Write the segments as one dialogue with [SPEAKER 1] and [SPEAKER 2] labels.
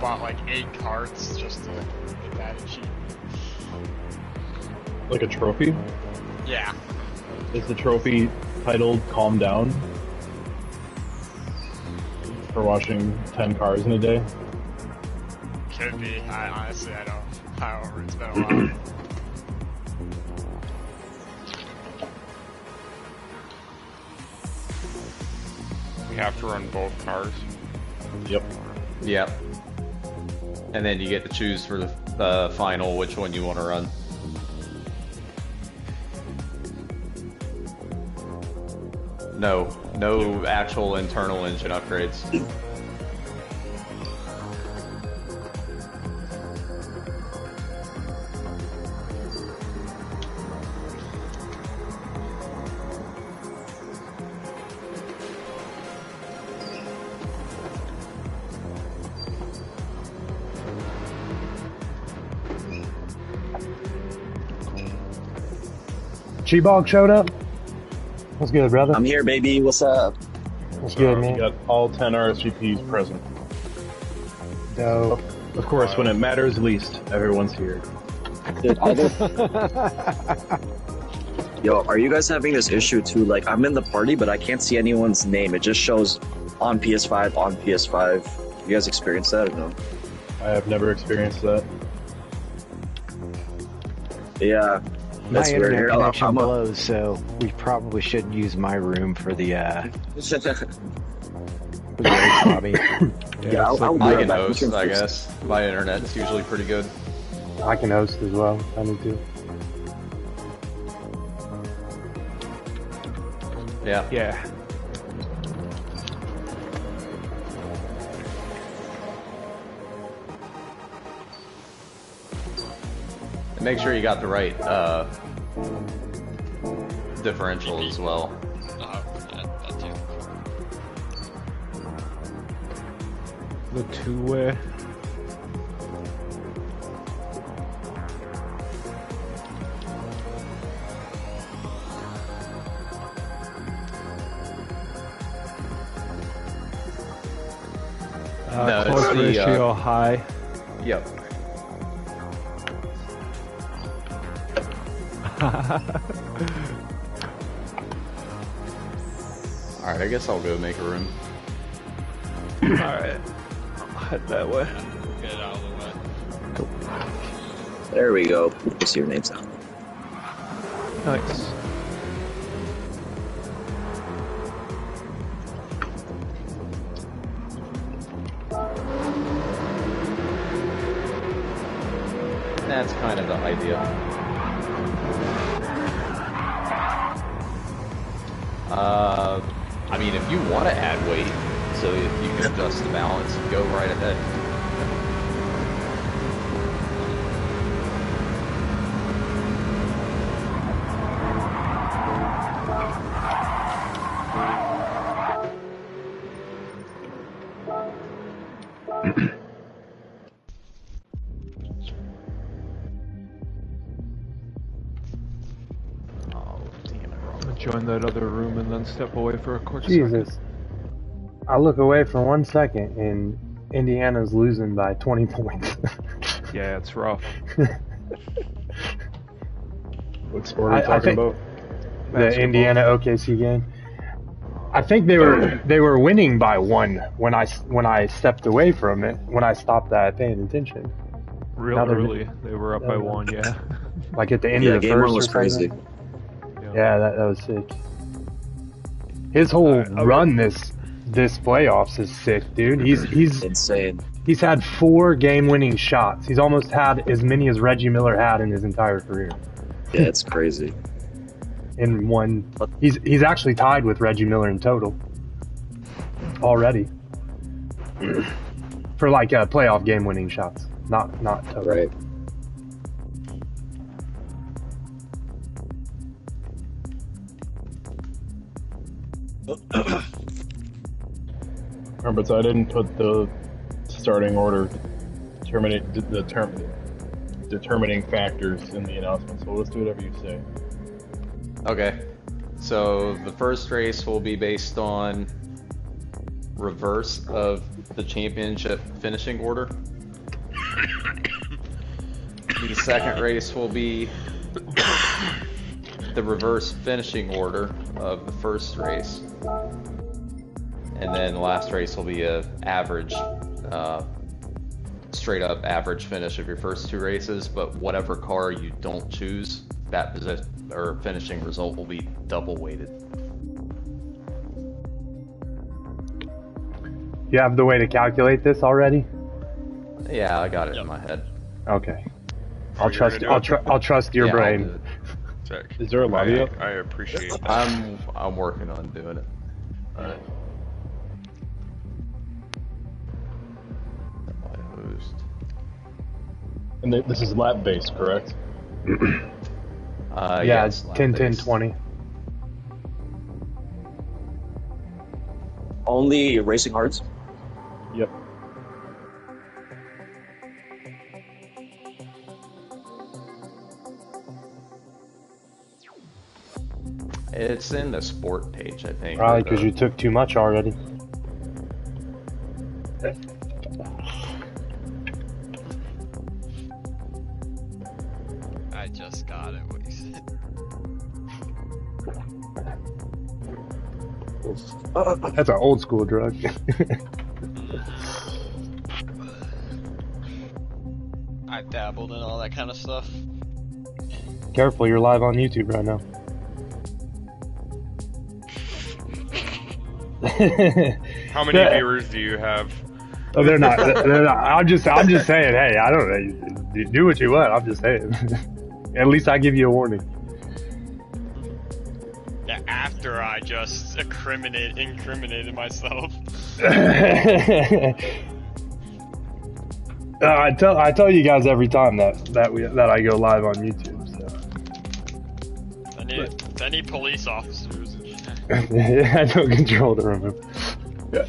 [SPEAKER 1] bought like 8 carts just to get that achievement.
[SPEAKER 2] Like a trophy?
[SPEAKER 1] Yeah.
[SPEAKER 2] Is the trophy titled Calm Down? For washing 10 cars in a day?
[SPEAKER 1] Could be. Honestly, I don't remember. It's been a while.
[SPEAKER 3] We have to run both cars.
[SPEAKER 2] Yep.
[SPEAKER 4] Yep. And then you get to choose for the final which one you want to run. No actual internal engine upgrades.
[SPEAKER 5] G-Bog showed up? What's good, brother?
[SPEAKER 6] I'm here, baby. What's up?
[SPEAKER 5] What's good, man?
[SPEAKER 2] You got all 10 RSVPs present.
[SPEAKER 5] Dope.
[SPEAKER 2] Of course, when it matters least, everyone's here.
[SPEAKER 6] Dude, Yo, are you guys having this issue too? Like, I'm in the party, but I can't see anyone's name. It just shows on PS5, on PS5. You guys experienced that or no?
[SPEAKER 2] I have never experienced that.
[SPEAKER 6] Yeah.
[SPEAKER 7] My
[SPEAKER 6] That's weird.
[SPEAKER 7] internet connection blows, so we probably shouldn't use my room for the lobby.
[SPEAKER 6] Yeah, I'll
[SPEAKER 4] I can host, I guess. My internet's usually pretty good.
[SPEAKER 5] I can host as well. I need to.
[SPEAKER 4] Yeah.
[SPEAKER 8] Yeah.
[SPEAKER 4] And make sure you got the right differential as well.
[SPEAKER 3] That too.
[SPEAKER 8] The two-way.
[SPEAKER 4] No, it's
[SPEAKER 8] Close
[SPEAKER 4] the,
[SPEAKER 8] ratio high.
[SPEAKER 4] Yep. Alright, I guess I'll go make a room.
[SPEAKER 8] Alright. I'll head that way.
[SPEAKER 3] Get it out of the way.
[SPEAKER 6] There we go. You see your names now.
[SPEAKER 8] Nice.
[SPEAKER 4] That's kind of the idea. I mean, if you want to add weight, so if you can adjust the balance, go right ahead.
[SPEAKER 8] Join that other room and then step away for a quick second.
[SPEAKER 5] Jesus. I look away for 1 second and Indiana's losing by 20 points.
[SPEAKER 8] Yeah, it's rough.
[SPEAKER 2] What sport are you talking about?
[SPEAKER 5] The basketball. Indiana OKC game. I think they were winning by 1 when I stepped away from it. When I stopped paying attention.
[SPEAKER 8] Real early, they were up by 1. Yeah.
[SPEAKER 5] Like at the end of the
[SPEAKER 6] game
[SPEAKER 5] first.
[SPEAKER 6] 1 was crazy.
[SPEAKER 5] Yeah, that was sick. His whole run this playoffs is sick, dude. He's
[SPEAKER 6] insane.
[SPEAKER 5] He's had 4 game-winning shots. He's almost had as many as Reggie Miller had in his entire career.
[SPEAKER 6] Yeah, it's crazy.
[SPEAKER 5] In one, he's actually tied with Reggie Miller in total already for like playoff game-winning shots, not total.
[SPEAKER 6] Right.
[SPEAKER 2] Remember, so I didn't put the starting order determining factors in the announcement, so let's do whatever you say.
[SPEAKER 4] Okay. So the first race will be based on reverse of the championship finishing order. The second race will be the reverse finishing order of the first race. And then the last race will be a average, straight up average finish of your first two races, but whatever car you don't choose, that position or finishing result will be double weighted.
[SPEAKER 5] You have the way to calculate this already?
[SPEAKER 4] Yeah, I got it in my head.
[SPEAKER 5] Okay. I'll trust your
[SPEAKER 4] Yeah,
[SPEAKER 5] brain.
[SPEAKER 4] I'll do it.
[SPEAKER 3] Sick.
[SPEAKER 2] Is there a lobby up?
[SPEAKER 3] I appreciate that.
[SPEAKER 4] I'm working on doing it.
[SPEAKER 2] Alright.
[SPEAKER 4] My host.
[SPEAKER 2] And this is lap based, correct?
[SPEAKER 5] Yeah,
[SPEAKER 4] it's
[SPEAKER 5] it's 10, 10, 20.
[SPEAKER 6] Only racing hearts?
[SPEAKER 2] Yep.
[SPEAKER 4] It's in the sport page, I think.
[SPEAKER 5] Probably because you took too much already.
[SPEAKER 1] I just got it, what you said.
[SPEAKER 5] That's an old school drug.
[SPEAKER 1] I dabbled in all that kind of stuff.
[SPEAKER 5] Careful, you're live on YouTube right now.
[SPEAKER 3] How many viewers do you have?
[SPEAKER 5] Oh, they're not. They're not. I'm just saying. Hey, I don't know. You do what you want. I'm just saying. At least I give you a warning.
[SPEAKER 1] Yeah, after I just incriminated myself.
[SPEAKER 5] I tell you guys every time that I go live on YouTube. So
[SPEAKER 1] I need police officers.
[SPEAKER 5] I don't control the room. Yeah.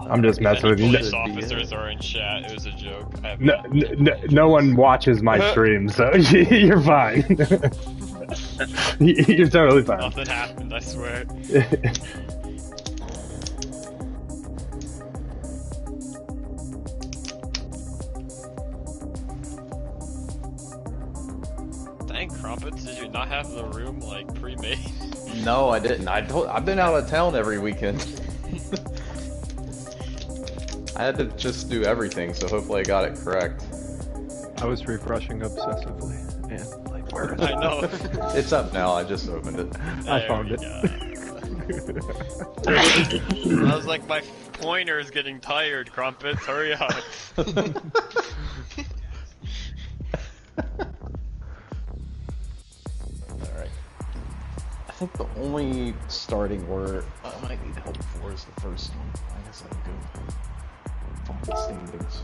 [SPEAKER 5] I'm just messing with you.
[SPEAKER 1] Police officers are in chat. It was a joke.
[SPEAKER 5] No one watches my stream, so you're fine. You're totally fine.
[SPEAKER 1] Nothing happened, I swear. Dang, Crumpets, did you not have the room like pre-made?
[SPEAKER 4] No, I didn't. I've been out of town every weekend. I had to just do everything, so hopefully I got it correct.
[SPEAKER 8] I was refreshing obsessively. And like, where is it?
[SPEAKER 1] I know.
[SPEAKER 4] It's up now, I just opened it.
[SPEAKER 8] I found it.
[SPEAKER 1] I was like, my pointer is getting tired, Crumpets, hurry up.
[SPEAKER 4] Alright. I think the only starting word I might need help for is the first one. I guess I'd go find the standings.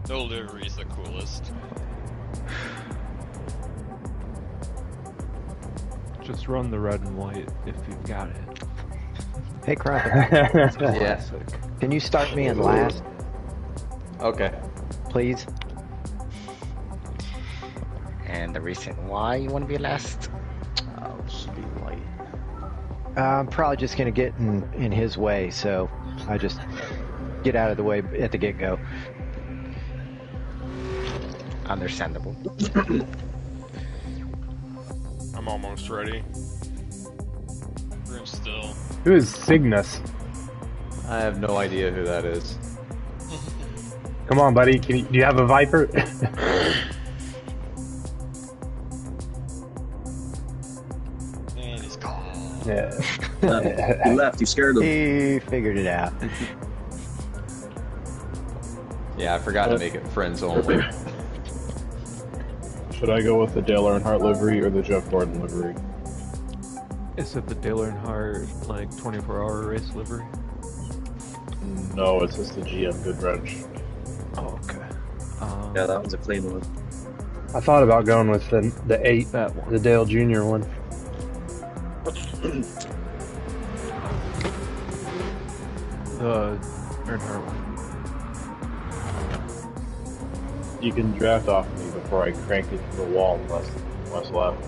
[SPEAKER 1] No livery is the coolest.
[SPEAKER 8] Just run the red and white if you've got it.
[SPEAKER 7] Hey, Crap.
[SPEAKER 4] Yeah.
[SPEAKER 7] Can you start me in last,
[SPEAKER 4] Okay.
[SPEAKER 7] please?
[SPEAKER 9] And the reason why you want to be last?
[SPEAKER 4] I'll just be light.
[SPEAKER 7] I'm probably just gonna get in his way, so I just get out of the way at the get-go.
[SPEAKER 9] Understandable.
[SPEAKER 3] I'm almost ready.
[SPEAKER 1] Room still.
[SPEAKER 5] Who is Cygnus?
[SPEAKER 4] I have no idea who that is.
[SPEAKER 5] Come on, buddy. Do you have a Viper?
[SPEAKER 1] And he's gone.
[SPEAKER 5] Yeah.
[SPEAKER 6] You left, you scared him.
[SPEAKER 7] He figured it out.
[SPEAKER 4] Yeah, I forgot to make it friends only.
[SPEAKER 2] Should I go with the Dale Earnhardt livery or the Jeff Gordon livery?
[SPEAKER 8] Is it the Dale Earnhardt, like, 24-hour race livery?
[SPEAKER 2] No, it's just the GM Goodwrench.
[SPEAKER 8] Oh, okay.
[SPEAKER 6] Yeah, that one's a clean one.
[SPEAKER 5] I thought about going with the 8,
[SPEAKER 8] That one.
[SPEAKER 5] the Dale Jr. one.
[SPEAKER 8] The Earnhardt one.
[SPEAKER 2] You can draft off me before I crank it to the wall unless left.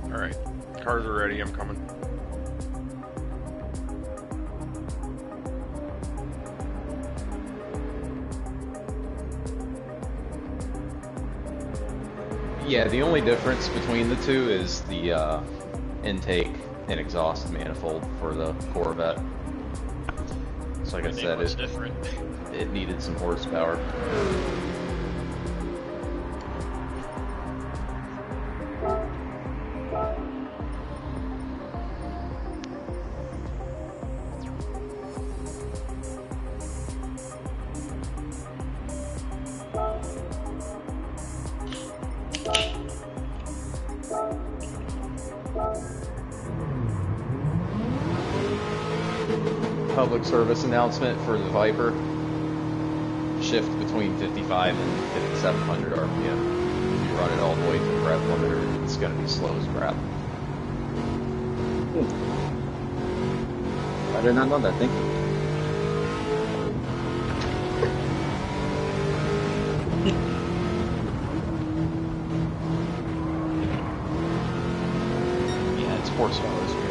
[SPEAKER 3] Alright. Cars are ready, I'm coming.
[SPEAKER 4] Yeah, the only difference between the two is the intake and exhaust manifold for the Corvette. So like I said,
[SPEAKER 1] what's different?
[SPEAKER 4] it needed some horsepower. Public service announcement for the Viper. Shift between 55 and 5700 RPM. If you run it all the way to the rev limiter, it's going to be slow as crap.
[SPEAKER 6] I did not know that. Thank you.
[SPEAKER 4] Yeah, its horsepower is great.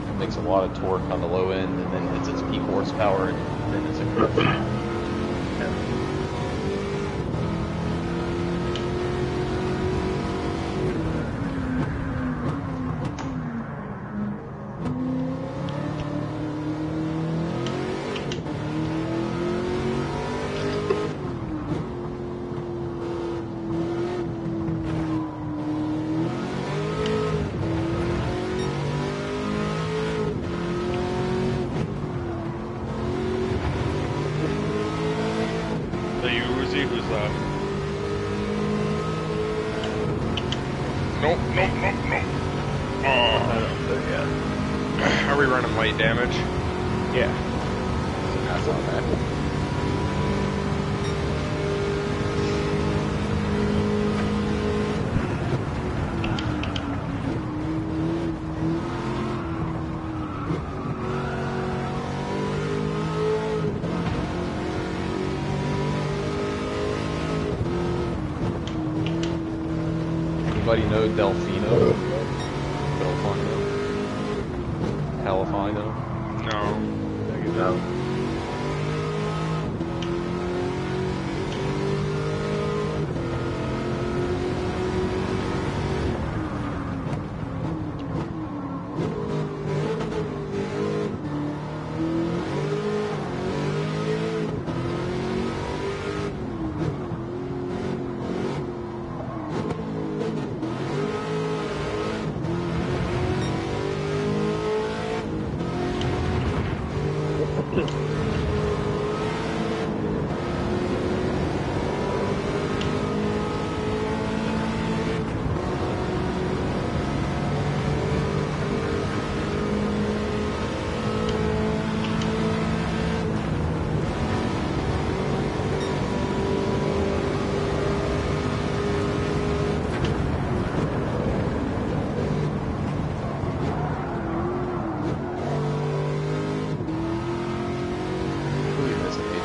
[SPEAKER 4] It makes a lot of torque on the low end, and then hits its peak horsepower, and then it's a crush.
[SPEAKER 3] The Uzi, who's that? Nope. Are we running light damage?
[SPEAKER 8] Yeah.
[SPEAKER 9] That's all that.
[SPEAKER 4] Anybody know Delfino? Delfino? Califino?
[SPEAKER 3] No.
[SPEAKER 2] No.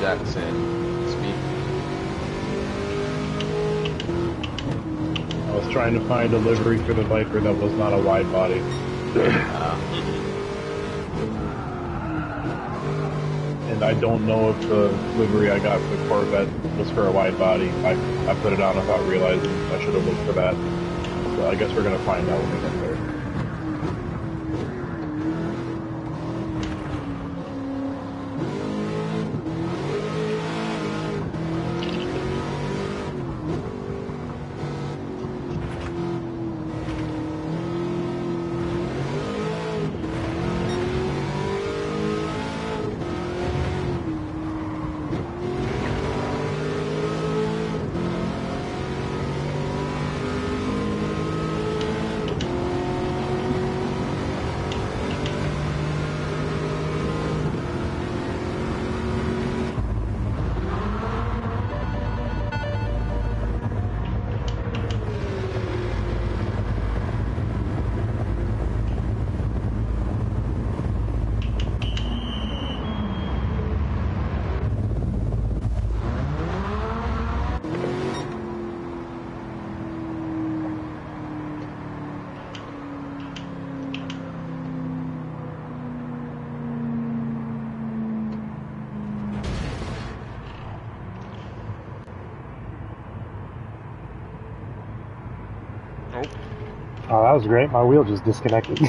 [SPEAKER 4] Jackson speak.
[SPEAKER 2] I was trying to find a livery for the Viper that was not a wide body. And I don't know if the livery I got for the Corvette was for a wide body. I put it on without realizing I should have looked for that. So I guess we're going to find out when we get there.
[SPEAKER 5] Oh, that was great. My wheel just disconnected.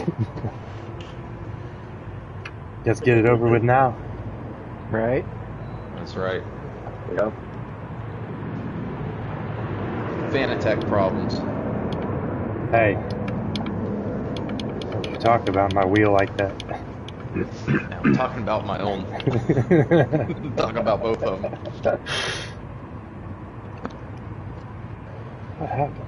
[SPEAKER 5] Just get it over with now.
[SPEAKER 7] Right?
[SPEAKER 4] That's right.
[SPEAKER 6] Yep.
[SPEAKER 4] Fanatec problems.
[SPEAKER 5] Hey. Don't you talk about my wheel like that.
[SPEAKER 4] Now, I'm talking about my own. I'm talking about both of them.
[SPEAKER 5] What happened?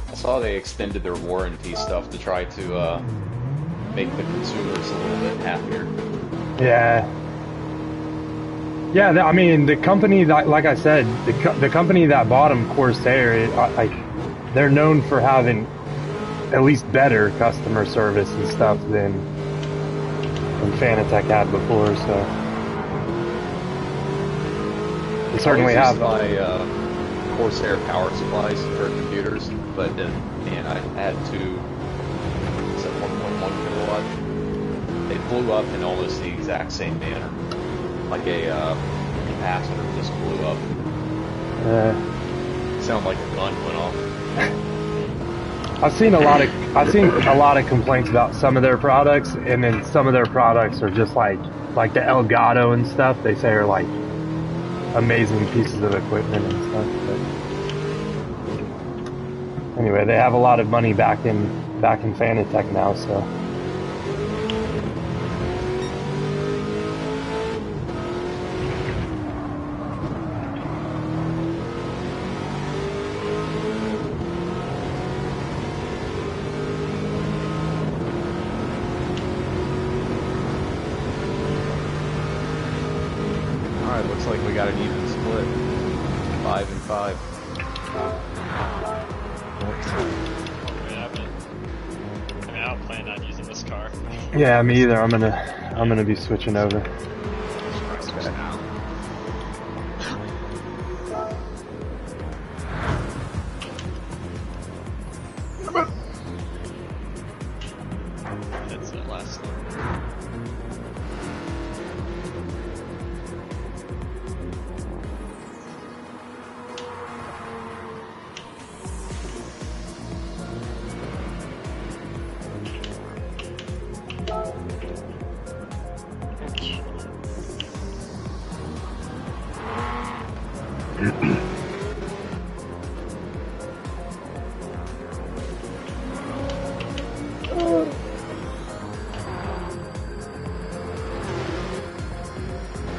[SPEAKER 4] I saw they extended their warranty stuff to try to make the consumers a little bit happier.
[SPEAKER 5] Yeah. Yeah, I mean, the company that, like I said, the company that bought them, Corsair, they're known for having at least better customer service and stuff than Fanatec had before, so. They certainly have.
[SPEAKER 4] My Corsair power supplies for computers, but man, I had two, it's at 1.1 kilowatt. They blew up in almost the exact same manner. Like a capacitor just blew up. Sounded like a gun went off.
[SPEAKER 5] I've seen a lot of complaints about some of their products, and then some of their products are just like the Elgato and stuff. They say are like amazing pieces of equipment and stuff. But anyway, they have a lot of money back in Fanatec now, so.
[SPEAKER 4] Alright, looks like we got an even split. 5 and 5.
[SPEAKER 1] I don't plan on using this car.
[SPEAKER 5] Yeah, me either. I'm gonna be switching over.
[SPEAKER 1] That's the last one.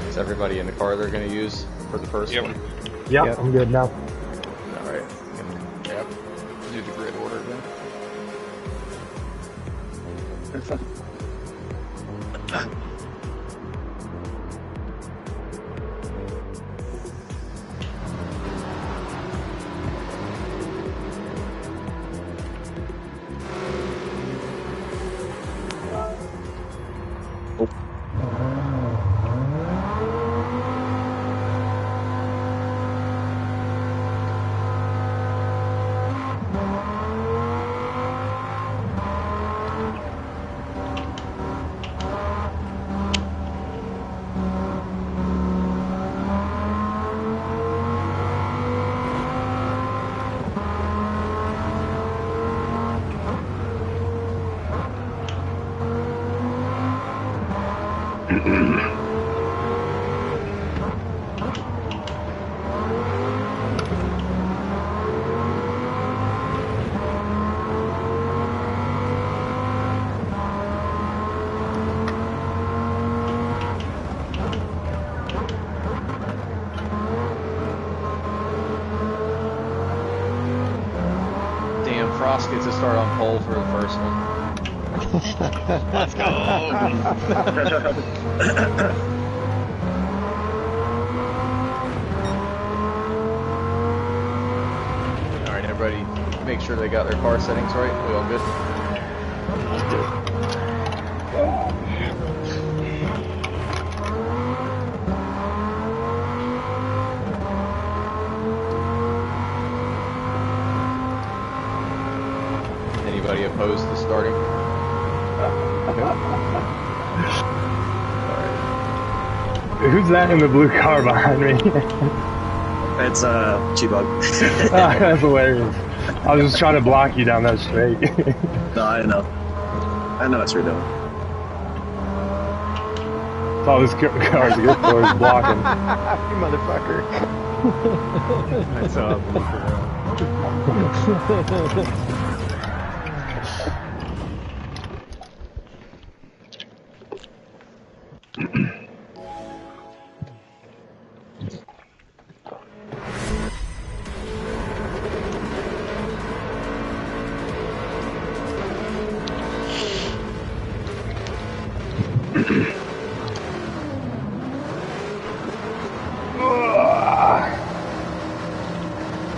[SPEAKER 4] Is everybody in the car they're going to use for the first one?
[SPEAKER 5] Yep, I'm good now.
[SPEAKER 4] Alright. Yep. Do the grid order again. Damn, Frost gets a start on pole for the first one.
[SPEAKER 1] Let's go!
[SPEAKER 4] Alright, everybody make sure they got their car settings right. We all good? Anybody opposed to starting?
[SPEAKER 5] Who's that in the blue car behind me?
[SPEAKER 6] It's G-Bug.
[SPEAKER 5] That's hilarious. I was just trying to block you down that straight.
[SPEAKER 6] No, I know. I know what you're doing.
[SPEAKER 5] That's all this car's good for is blocking.
[SPEAKER 7] You motherfucker.
[SPEAKER 8] I saw him look around.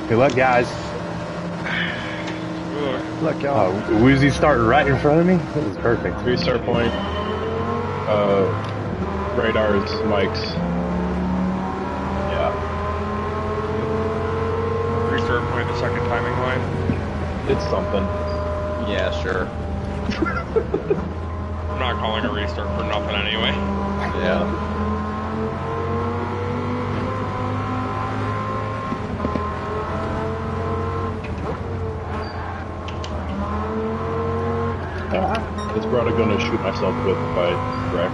[SPEAKER 5] Good luck, guys.
[SPEAKER 7] Look, y'all.
[SPEAKER 5] Woozy starting right in front of me. This is perfect.
[SPEAKER 2] Restart point. Radars, mics. Yeah.
[SPEAKER 3] Restart point, the second timing line.
[SPEAKER 2] It's something.
[SPEAKER 4] Yeah, sure.
[SPEAKER 3] I'm not calling a restart for nothing anyway.
[SPEAKER 4] Yeah.
[SPEAKER 2] It's probably gonna shoot myself with if I wreck.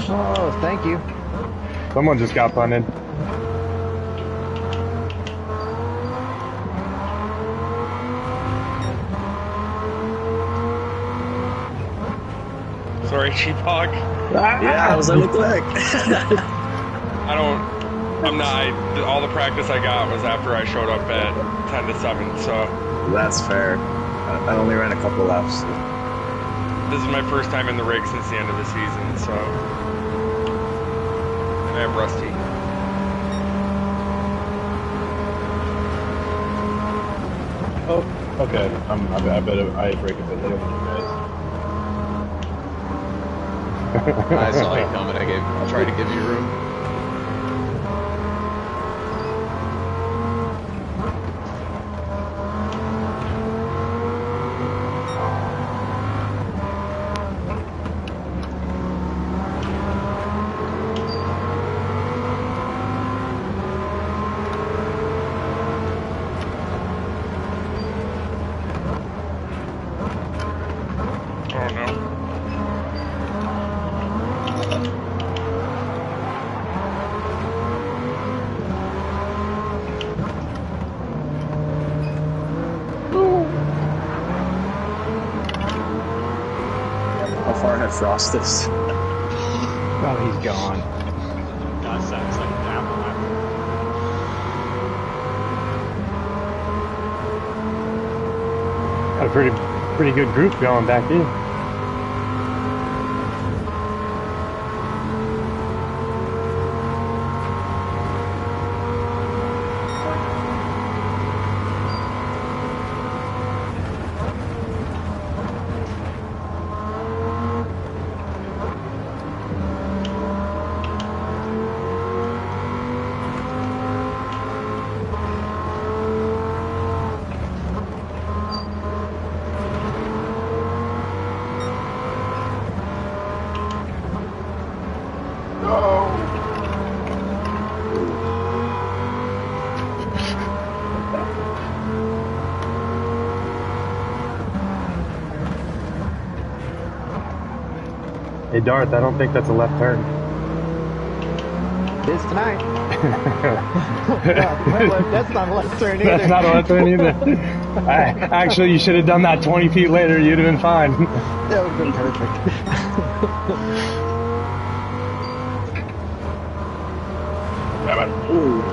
[SPEAKER 7] Oh, thank you.
[SPEAKER 5] Someone just got punted.
[SPEAKER 3] Sorry, Cheaphog.
[SPEAKER 6] Yeah, I was like, what the heck?
[SPEAKER 3] All the practice I got was after I showed up at 10 to 7, so.
[SPEAKER 6] That's fair. I only ran a couple laps.
[SPEAKER 3] This is my first time in the rig since the end of the season, so. And I'm rusty.
[SPEAKER 2] Oh, okay. I bet I break a bit later than you guys.
[SPEAKER 4] I saw you coming. I tried to give you room.
[SPEAKER 3] Oh no.
[SPEAKER 6] How far ahead Frost is?
[SPEAKER 7] Oh, he's gone.
[SPEAKER 1] That sounds like down the left.
[SPEAKER 5] Got a pretty good group going back in. Hey Darth, I don't think that's a left turn.
[SPEAKER 7] It is tonight. That's not a left turn either.
[SPEAKER 5] That's not a left turn either. Actually, you should have done that 20 feet later. You'd have been fine.
[SPEAKER 7] That would have been perfect.
[SPEAKER 6] Ooh.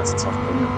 [SPEAKER 6] that's a tough one.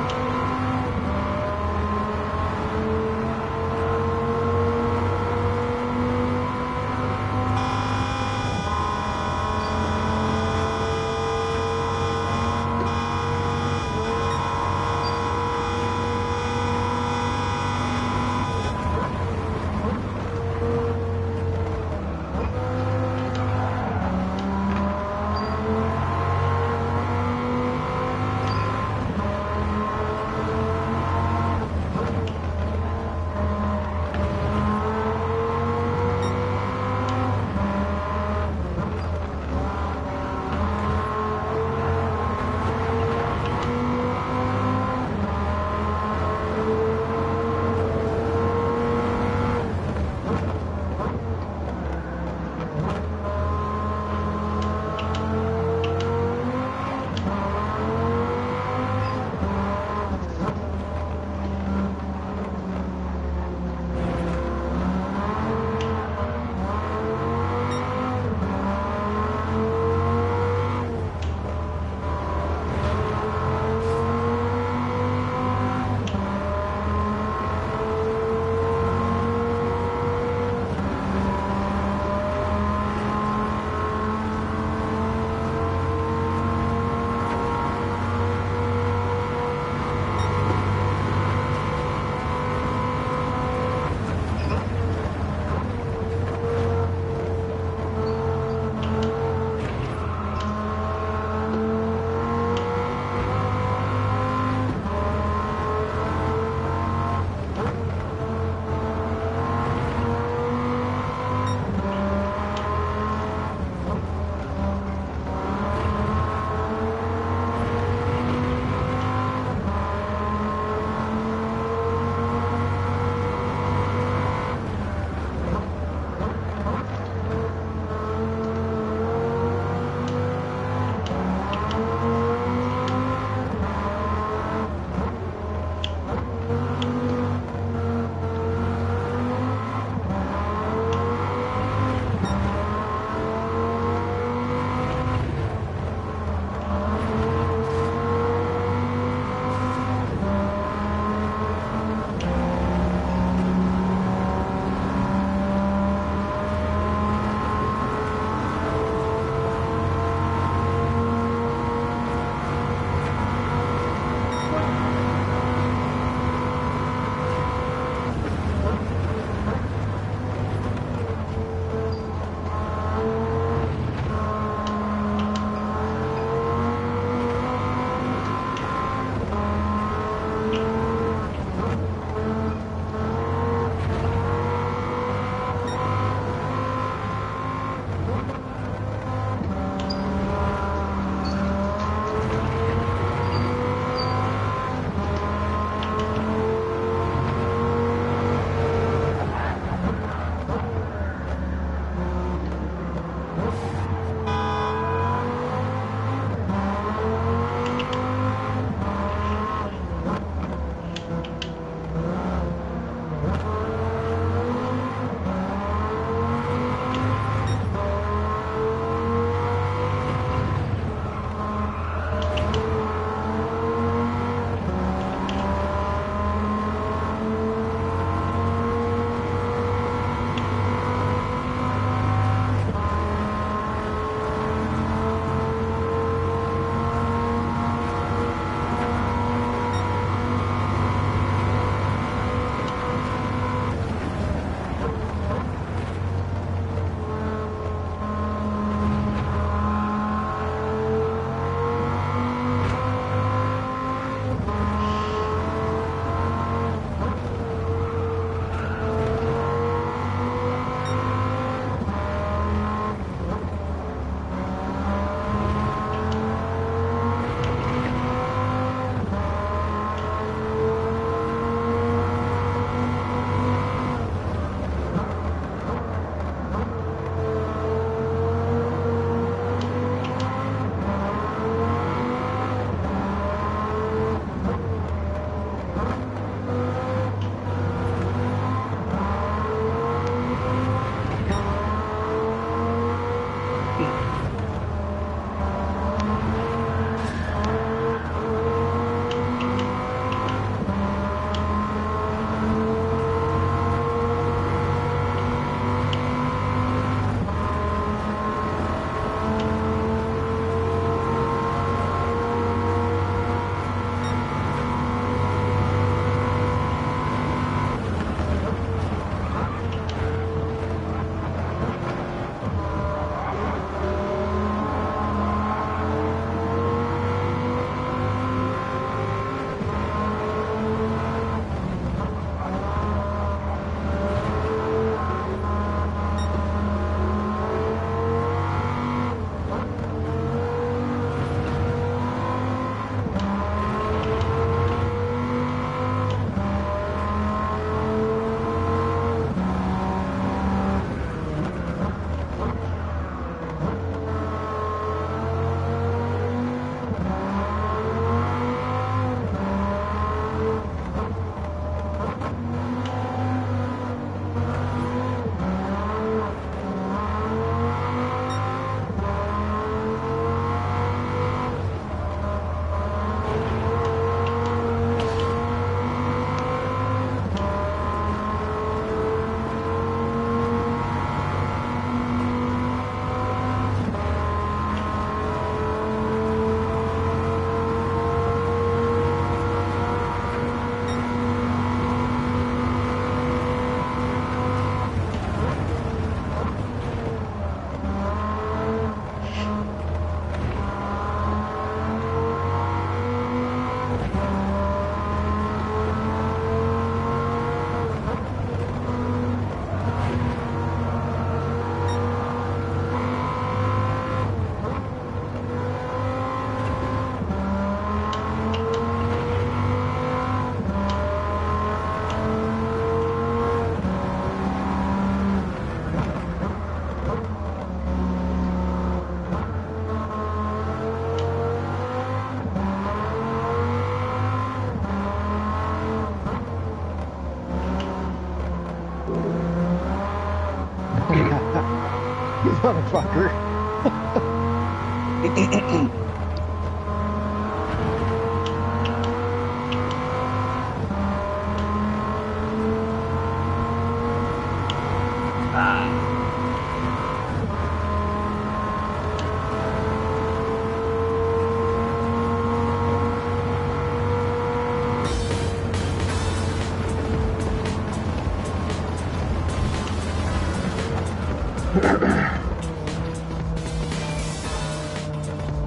[SPEAKER 7] Motherfucker.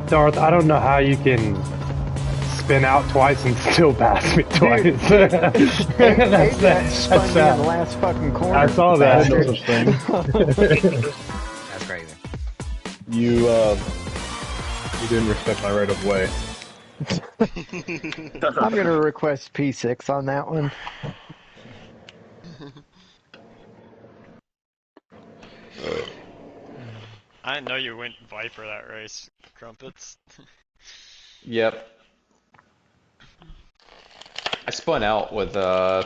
[SPEAKER 5] Darth, I don't know how you can spin out twice and still pass me twice. That's
[SPEAKER 7] spun me in the
[SPEAKER 5] sad.
[SPEAKER 7] last fucking corner.
[SPEAKER 5] I saw
[SPEAKER 2] I
[SPEAKER 5] that.
[SPEAKER 2] had no such thing.
[SPEAKER 9] That's crazy.
[SPEAKER 2] You didn't respect my right of way.
[SPEAKER 7] I'm gonna request P6 on that one.
[SPEAKER 1] I didn't know you went Viper that race, Crumpets.
[SPEAKER 4] Yep. I spun out with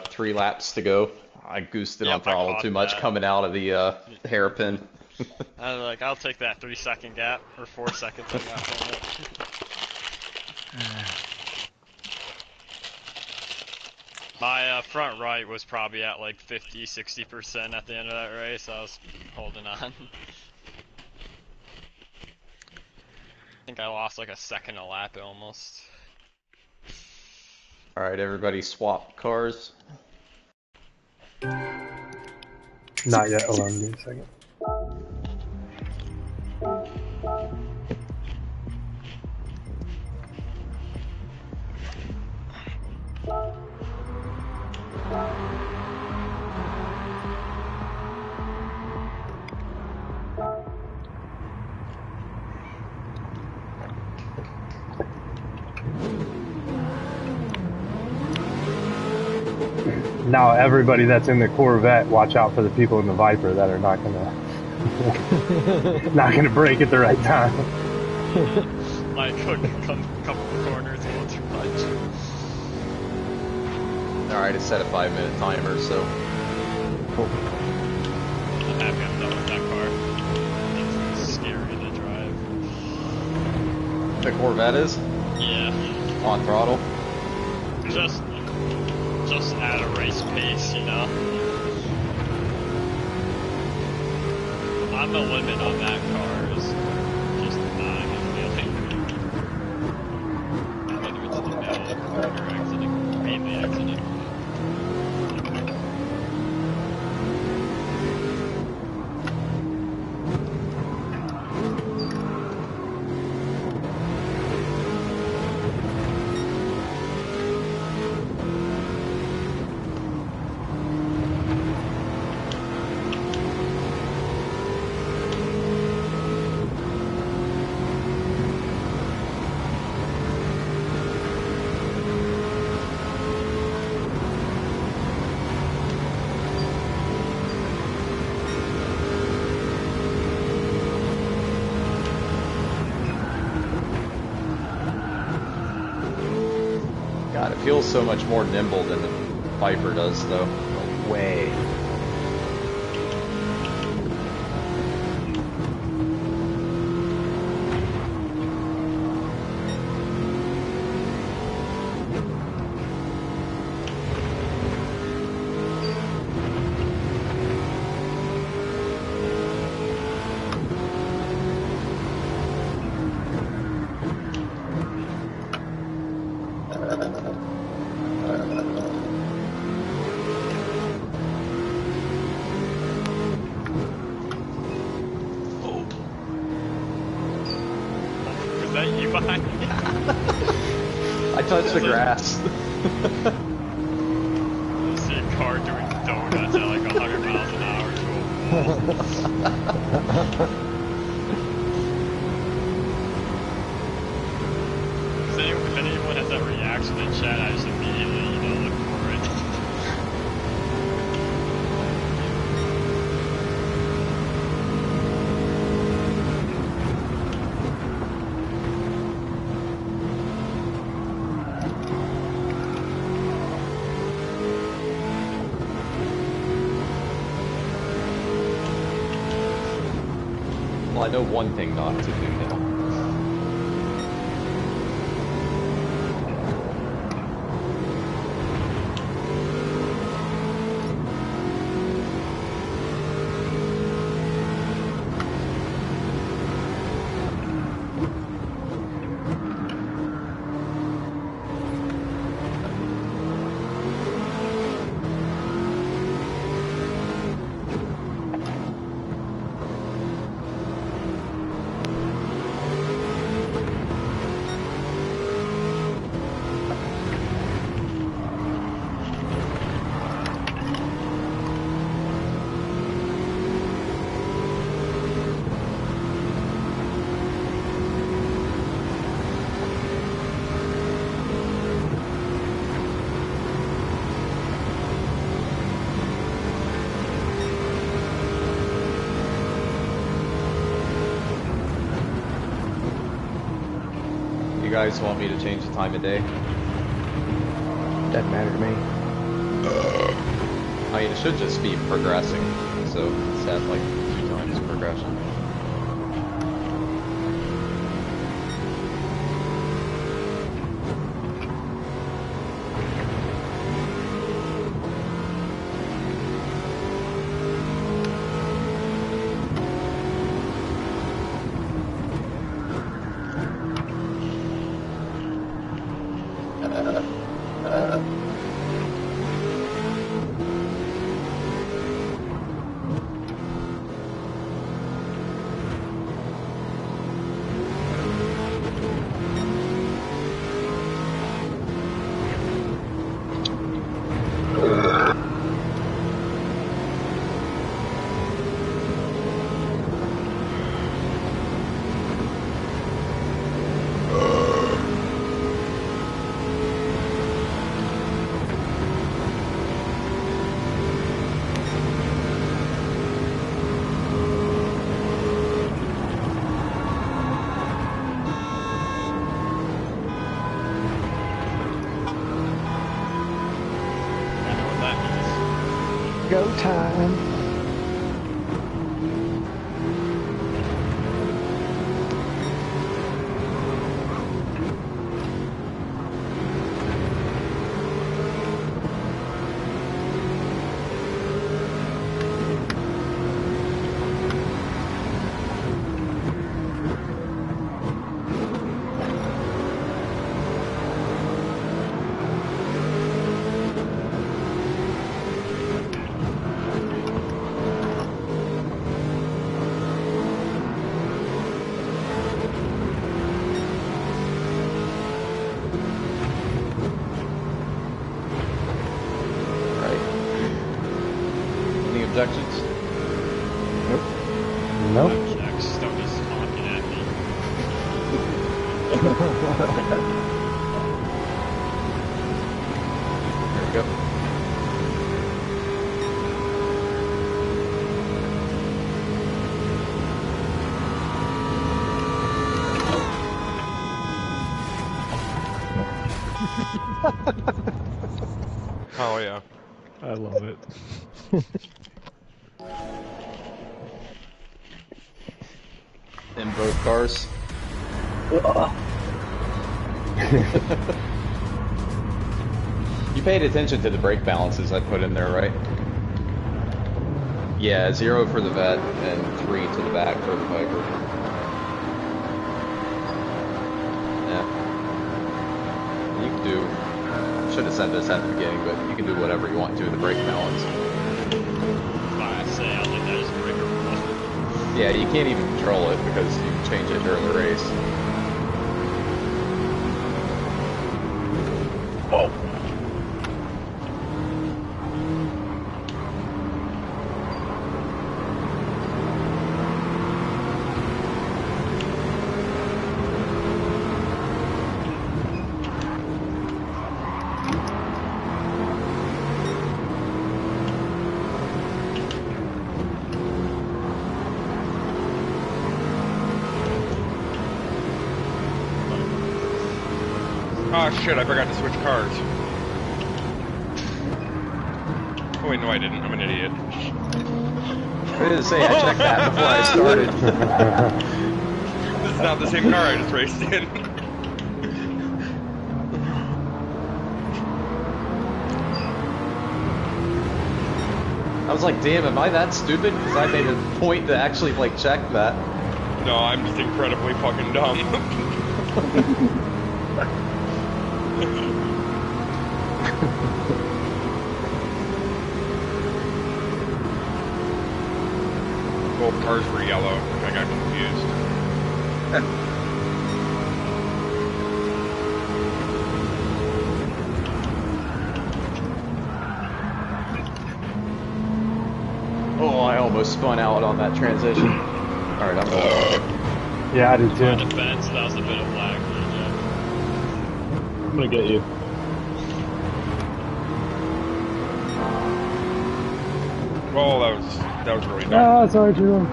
[SPEAKER 4] 3 laps to go. I goosed it
[SPEAKER 1] Yep,
[SPEAKER 4] on throttle
[SPEAKER 1] I
[SPEAKER 4] too much
[SPEAKER 1] caught that.
[SPEAKER 4] coming out of the hairpin.
[SPEAKER 1] I was like, I'll take that 3-second gap, or 4 seconds I got from it. My front right was probably at like 50-60% at the end of that race. I was holding on. I think I lost like a second a lap almost.
[SPEAKER 4] Alright, everybody swap cars.
[SPEAKER 5] Not yet. Hold on, give me a second. Now everybody that's in the Corvette, watch out for the people in the Viper that are not gonna break at the right time.
[SPEAKER 1] Like come couple corners a little too much.
[SPEAKER 4] Alright, it's set a 5-minute timer, so.
[SPEAKER 1] I'm happy I'm done with that car. It's scary to drive.
[SPEAKER 4] The Corvette is?
[SPEAKER 1] Yeah.
[SPEAKER 4] On throttle?
[SPEAKER 1] Just at a race pace, you know? On the limit on that car is just not a good feeling. Whether it's in the middle or exiting, mainly exiting.
[SPEAKER 4] God, it feels so much more nimble than the Viper does, though.
[SPEAKER 7] Way.
[SPEAKER 1] Is that you behind me?
[SPEAKER 4] I touched the grass.
[SPEAKER 1] I see a car doing donuts at like 100 miles an hour to a wall. If anyone has that reaction in chat, I just immediately, look for it.
[SPEAKER 4] Well, I know one thing not to do now. You guys want me to change the time of day?
[SPEAKER 7] Doesn't matter to me.
[SPEAKER 4] I mean, it should just be progressing, so it's at like 2 times progression.
[SPEAKER 7] Go time.
[SPEAKER 4] Objections?
[SPEAKER 5] Nope.
[SPEAKER 1] Jack Stoney's honking at me.
[SPEAKER 4] There we go.
[SPEAKER 3] Oh yeah.
[SPEAKER 8] I love it.
[SPEAKER 4] In both cars. You paid attention to the brake balances I put in there, right? Yeah, 0 for the vet and 3 to the back for the Viper. Yeah. You can do, should have said this at the beginning, but you can do whatever you want to with the brake balance.
[SPEAKER 1] I say, I'll leave that as a breaker.
[SPEAKER 4] Yeah, you can't even control it because you can change it during the race.
[SPEAKER 2] Whoa.
[SPEAKER 3] Oh shit, I forgot to switch cars. Oh wait, no I didn't. I'm an idiot.
[SPEAKER 4] didn't say I checked that before I started.
[SPEAKER 3] This is not the same car I just raced in.
[SPEAKER 4] I was like, damn, am I that stupid? Because I made a point to actually, like, check that.
[SPEAKER 3] No, I'm just incredibly fucking dumb. Both cars were yellow. I got confused.
[SPEAKER 4] Oh, I almost spun out on that transition. Alright, I'm going.
[SPEAKER 5] Yeah, I did
[SPEAKER 1] My
[SPEAKER 5] too.
[SPEAKER 1] defense, that was a bit of lag.
[SPEAKER 2] I'm gonna get you.
[SPEAKER 3] Oh, that was really dumb.
[SPEAKER 5] Ah, sorry, Jerome.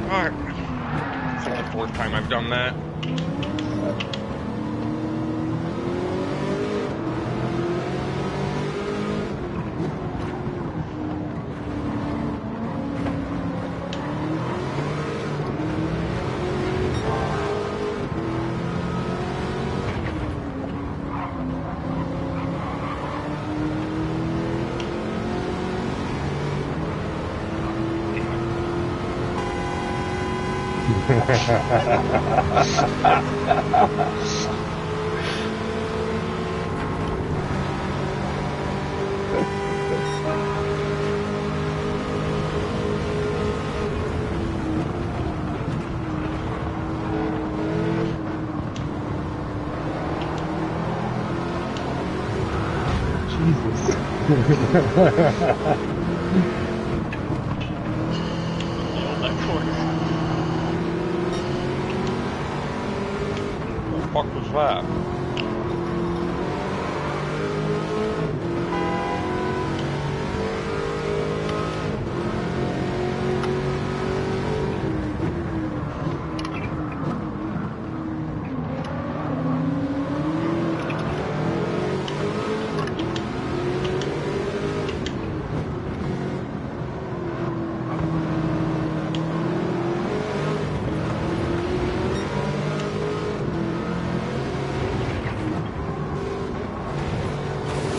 [SPEAKER 3] Alright. It's like the fourth time I've done that.
[SPEAKER 1] Nailed that corner.
[SPEAKER 3] What the fuck was that?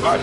[SPEAKER 3] What?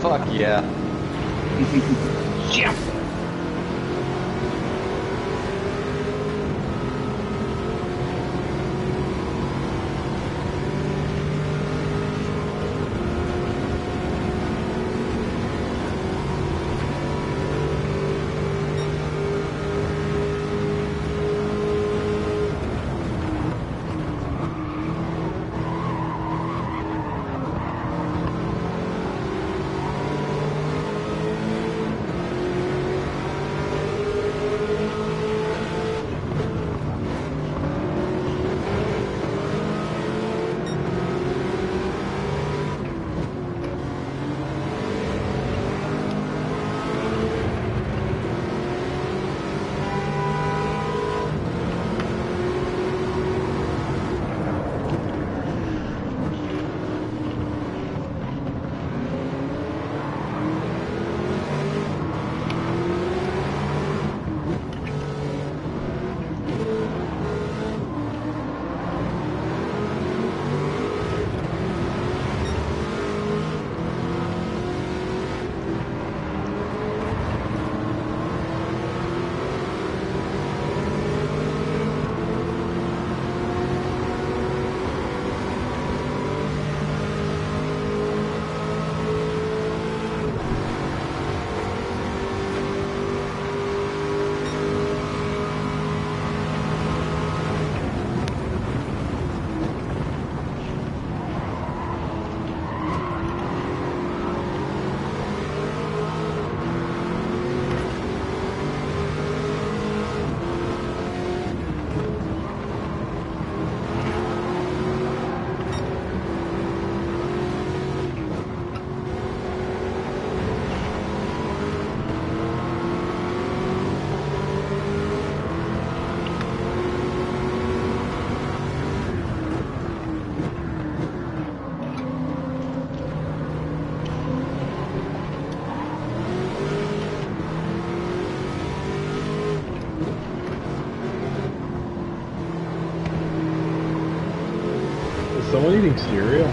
[SPEAKER 4] Fuck yeah.
[SPEAKER 2] eating cereal.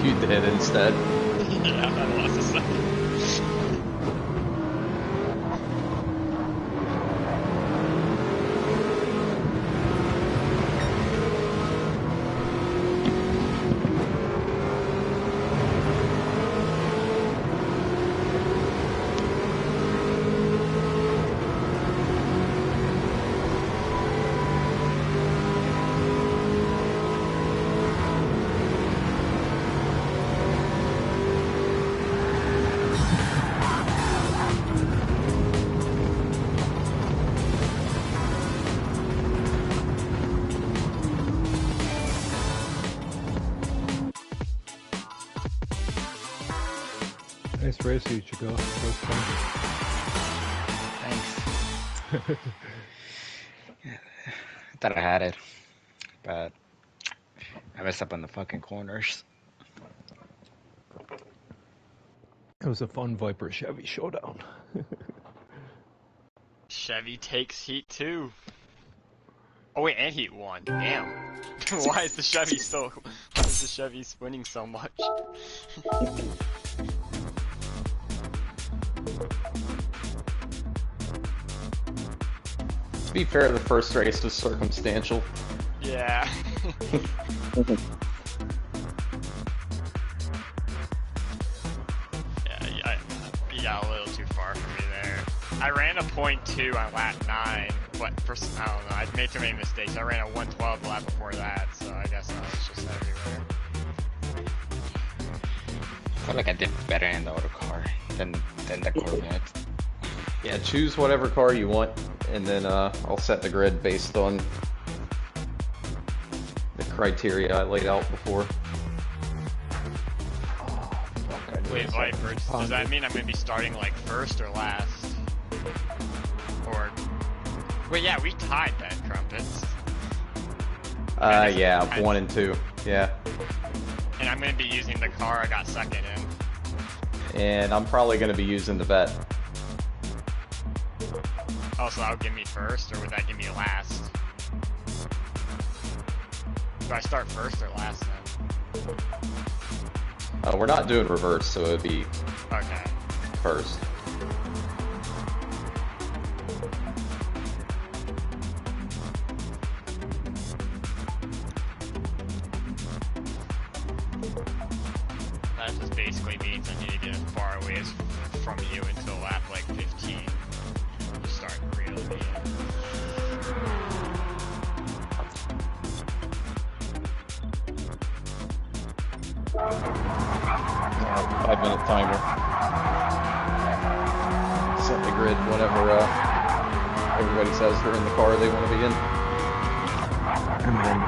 [SPEAKER 4] You did instead.
[SPEAKER 1] Yeah, I lost a second.
[SPEAKER 8] Nice race, Ichigo. That was fun.
[SPEAKER 9] Thanks. I thought I had it, but I messed up on the fucking corners.
[SPEAKER 8] It was a fun Viper Chevy showdown.
[SPEAKER 1] Chevy takes heat 2. Oh wait, and heat 1. Damn. Why is the Chevy winning so much?
[SPEAKER 4] To be fair, the first race was circumstantial.
[SPEAKER 1] Yeah. You got a little too far for me there. I ran a .2 on lap 9, but for, I don't know, I made too many mistakes. I ran a 112 lap before that, so I guess I was just everywhere.
[SPEAKER 9] I feel like I did better in the auto car than the Corvette.
[SPEAKER 4] Yeah, choose whatever car you want, and then I'll set the grid based on the criteria I laid out before.
[SPEAKER 1] Wait, Viper, does that mean I'm going to be starting like first or last? Or... Wait, yeah, we tied then, Crumpets.
[SPEAKER 4] Yeah, 1 and 2, yeah.
[SPEAKER 1] And I'm going to be using the car I got second in.
[SPEAKER 4] And I'm probably going to be using the vet.
[SPEAKER 1] Oh, so that would give me first, or would that give me last? Do I start first or last then?
[SPEAKER 4] We're not doing reverse, so it would be
[SPEAKER 1] Okay.
[SPEAKER 4] first.
[SPEAKER 1] That just basically means I need to get as far away as from you until lap like 15. Just start reeling me in.
[SPEAKER 4] 5-minute timer. Set the grid whenever everybody says they're in the car they want to be in.
[SPEAKER 5] And then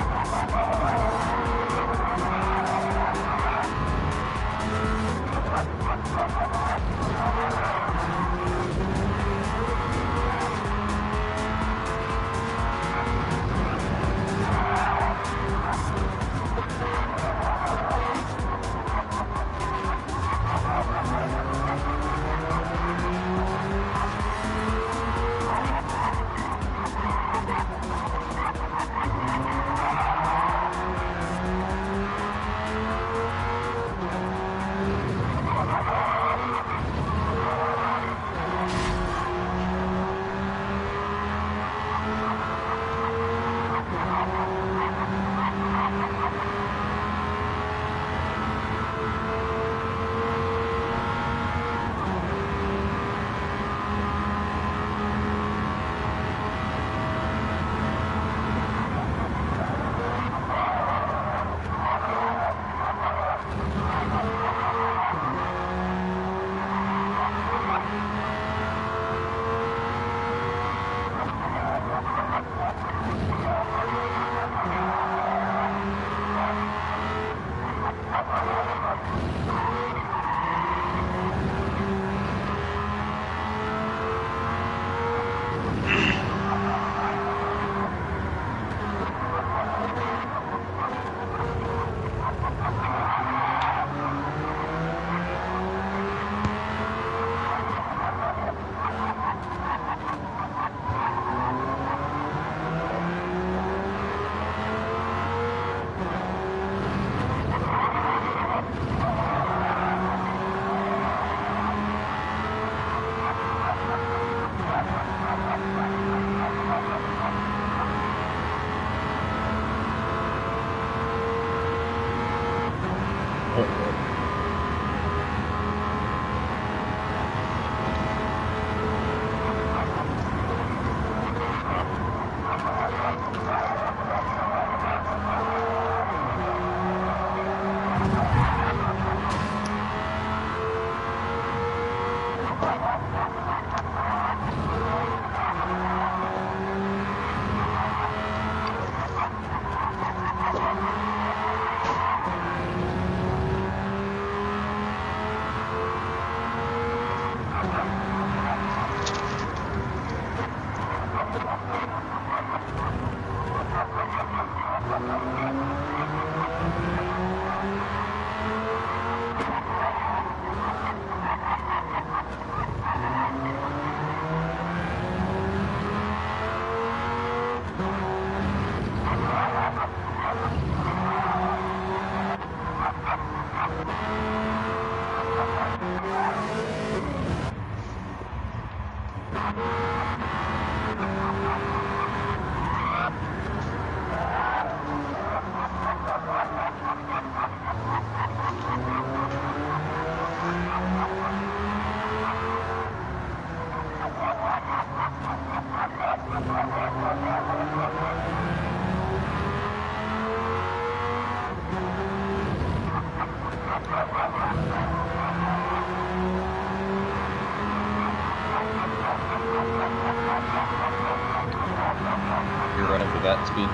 [SPEAKER 4] Corvette speed?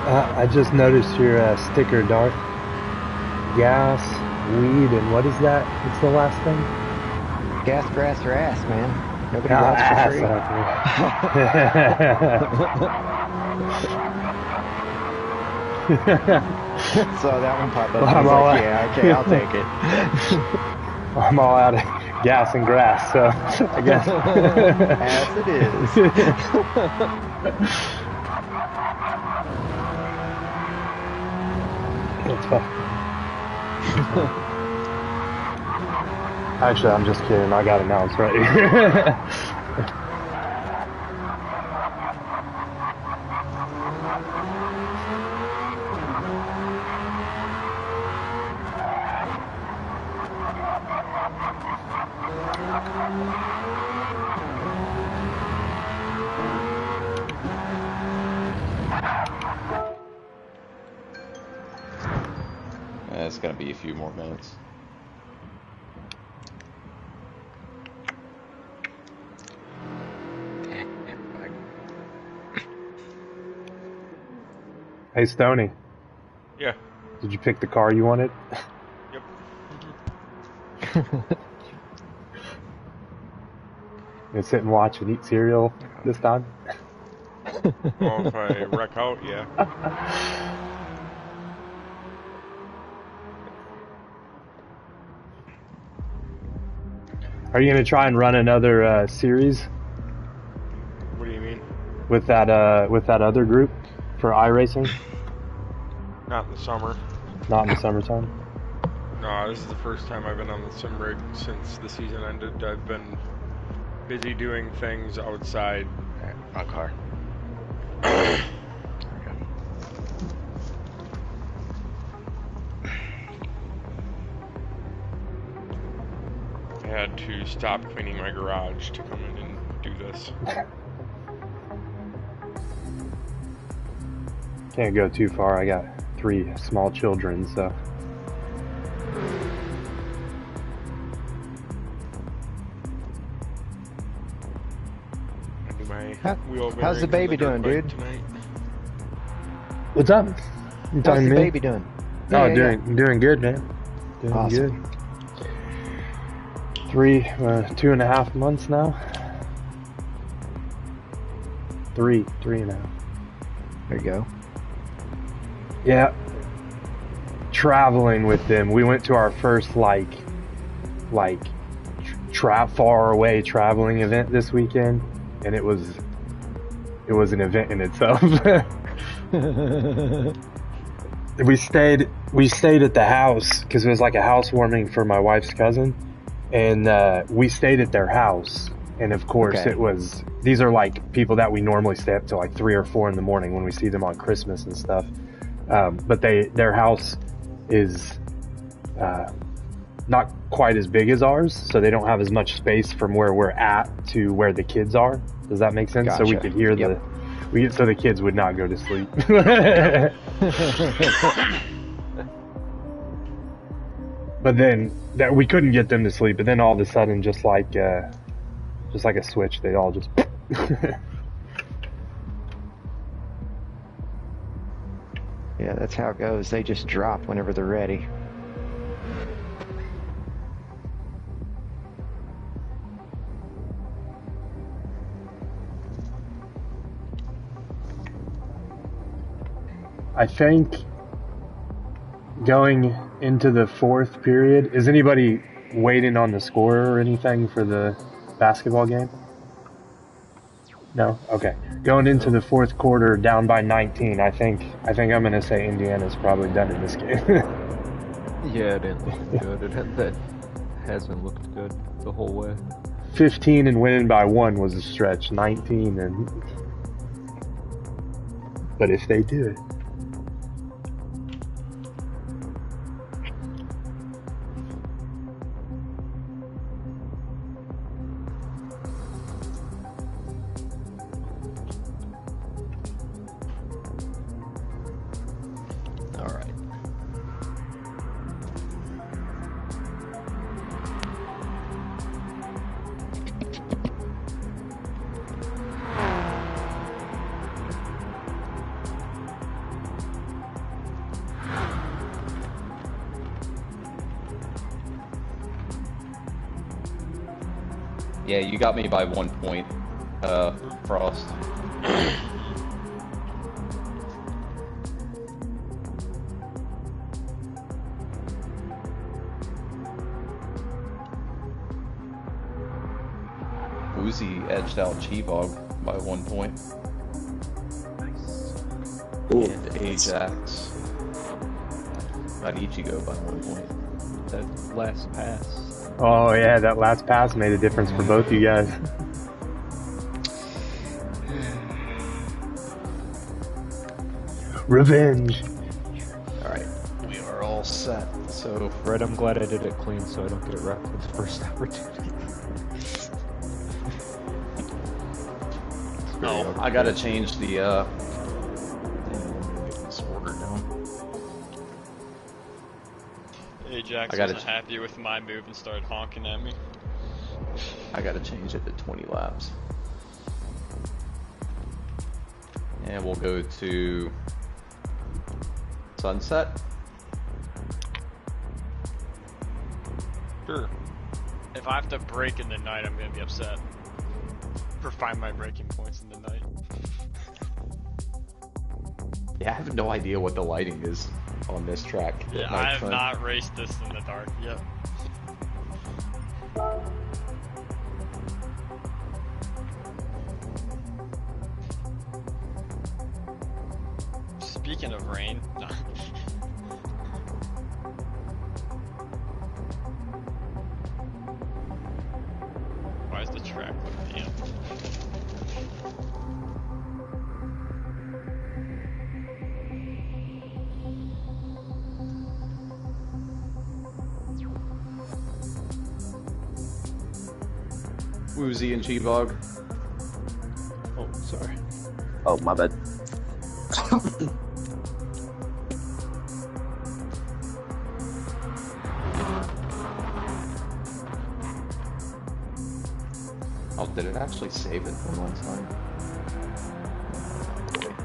[SPEAKER 5] I just noticed your sticker, Darth. Gas, weed, and what is that? What's the last thing?
[SPEAKER 7] Gas, grass, or ass, man. Nobody
[SPEAKER 5] Ah,
[SPEAKER 7] rides
[SPEAKER 5] ass,
[SPEAKER 7] for free. So that one popped up.
[SPEAKER 5] Well,
[SPEAKER 7] I
[SPEAKER 5] I'm
[SPEAKER 7] was
[SPEAKER 5] all
[SPEAKER 7] like,
[SPEAKER 5] out.
[SPEAKER 7] yeah, okay, I'll take it.
[SPEAKER 5] I'm all out of gas and grass, so I guess.
[SPEAKER 7] As it is.
[SPEAKER 5] That's fine. Actually, I'm just kidding. I got announced right here.
[SPEAKER 4] It's gonna be a few more minutes.
[SPEAKER 5] Hey, Stoney,
[SPEAKER 3] Yeah.
[SPEAKER 5] did you pick the car you wanted?
[SPEAKER 3] Yep.
[SPEAKER 5] You sit and watch and eat cereal this time?
[SPEAKER 3] Well, if I wreck out, yeah.
[SPEAKER 5] Are you gonna try and run another series
[SPEAKER 3] What do you mean?
[SPEAKER 5] with that other group for iRacing?
[SPEAKER 3] Not in the summer.
[SPEAKER 5] Not in the summertime.
[SPEAKER 3] No, this is the first time I've been on the sim rig since the season ended. I've been busy doing things outside.
[SPEAKER 9] My car.
[SPEAKER 3] I had to stop cleaning my garage to come in and do this.
[SPEAKER 5] Can't go too far. I got 3 small children, so.
[SPEAKER 3] I do my wheel
[SPEAKER 7] How's the baby doing, dude?
[SPEAKER 3] Tonight.
[SPEAKER 5] What's up? You
[SPEAKER 7] How's
[SPEAKER 5] talking
[SPEAKER 7] the
[SPEAKER 5] to me?
[SPEAKER 7] baby doing?
[SPEAKER 5] Oh,
[SPEAKER 7] Yeah,
[SPEAKER 5] doing good, man. Doing
[SPEAKER 7] Awesome.
[SPEAKER 5] good. 2.5 months now. 3.5.
[SPEAKER 7] There you go.
[SPEAKER 5] Yeah. Traveling with them. We went to our first far away traveling event this weekend, and it was an event in itself. We stayed at the house because it was like a housewarming for my wife's cousin, and we stayed at their house. And of course,
[SPEAKER 7] Okay.
[SPEAKER 5] these are like people that we normally stay up till like 3 or 4 in the morning when we see them on Christmas and stuff. But their house is not quite as big as ours, so they don't have as much space from where we're at to where the kids are. Does that make sense? So we
[SPEAKER 7] Gotcha.
[SPEAKER 5] could hear
[SPEAKER 7] Yep.
[SPEAKER 5] so the kids would not go to sleep. But then that we couldn't get them to sleep. But then all of a sudden, just like a switch, they all just.
[SPEAKER 7] Yeah, that's how it goes. They just drop whenever they're ready.
[SPEAKER 5] I think going into the 4th period, is anybody waiting on the score or anything for the basketball game? No? Okay. Going into the 4th quarter down by 19, I think I'm going to say Indiana's probably done in this game.
[SPEAKER 8] Yeah, it ain't looking good. That hasn't looked good the whole way.
[SPEAKER 5] 15 and winning by 1 was a stretch. 19 and... But if they do it...
[SPEAKER 4] Yeah, you got me by 1 point, Frost. Woozy edged out Chivog by 1 point.
[SPEAKER 6] Ooh,
[SPEAKER 4] And Ajax got Ichigo by 1 point.
[SPEAKER 8] That last pass.
[SPEAKER 5] Oh yeah, that last pass made a difference for both you guys. Revenge.
[SPEAKER 4] Alright, we are all set. So,
[SPEAKER 8] Fred, I'm glad I did it clean so I don't get it wrecked with the first opportunity.
[SPEAKER 4] oh, I gotta change the, get this order down.
[SPEAKER 1] Ajax
[SPEAKER 4] I gotta
[SPEAKER 1] wasn't happy with my move and started honking at me.
[SPEAKER 4] I gotta change it to 20 laps. And we'll go to sunset.
[SPEAKER 3] Sure.
[SPEAKER 1] If I have to break in the night, I'm gonna be upset. For find my breaking points in the night.
[SPEAKER 4] Yeah, I have no idea what the lighting is on this track. at
[SPEAKER 1] Yeah, I have
[SPEAKER 4] nighttime.
[SPEAKER 1] not raced this in the dark yet. Speaking of rain, why is the track look damp?
[SPEAKER 4] Woozy and Chivog.
[SPEAKER 8] Oh, sorry.
[SPEAKER 6] oh, my bad.
[SPEAKER 4] Oh, did it actually save it from one time? Okay.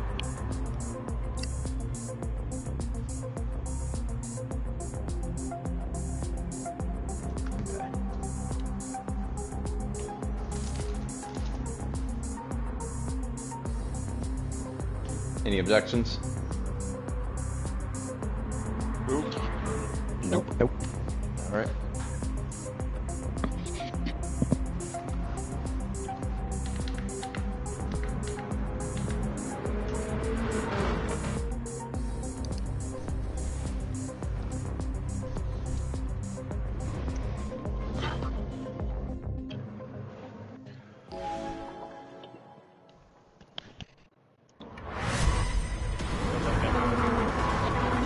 [SPEAKER 4] Any objections?
[SPEAKER 8] Nope. Nope.
[SPEAKER 4] All right.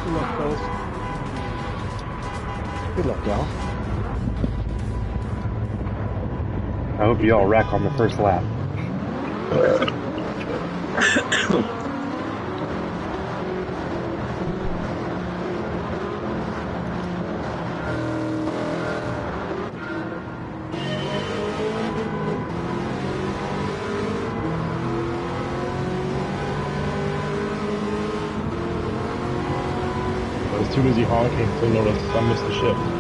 [SPEAKER 8] Good luck, fellas.
[SPEAKER 7] Good luck, y'all.
[SPEAKER 5] I hope you all wreck on the first lap.
[SPEAKER 2] I was too busy honking to notice I missed the shift.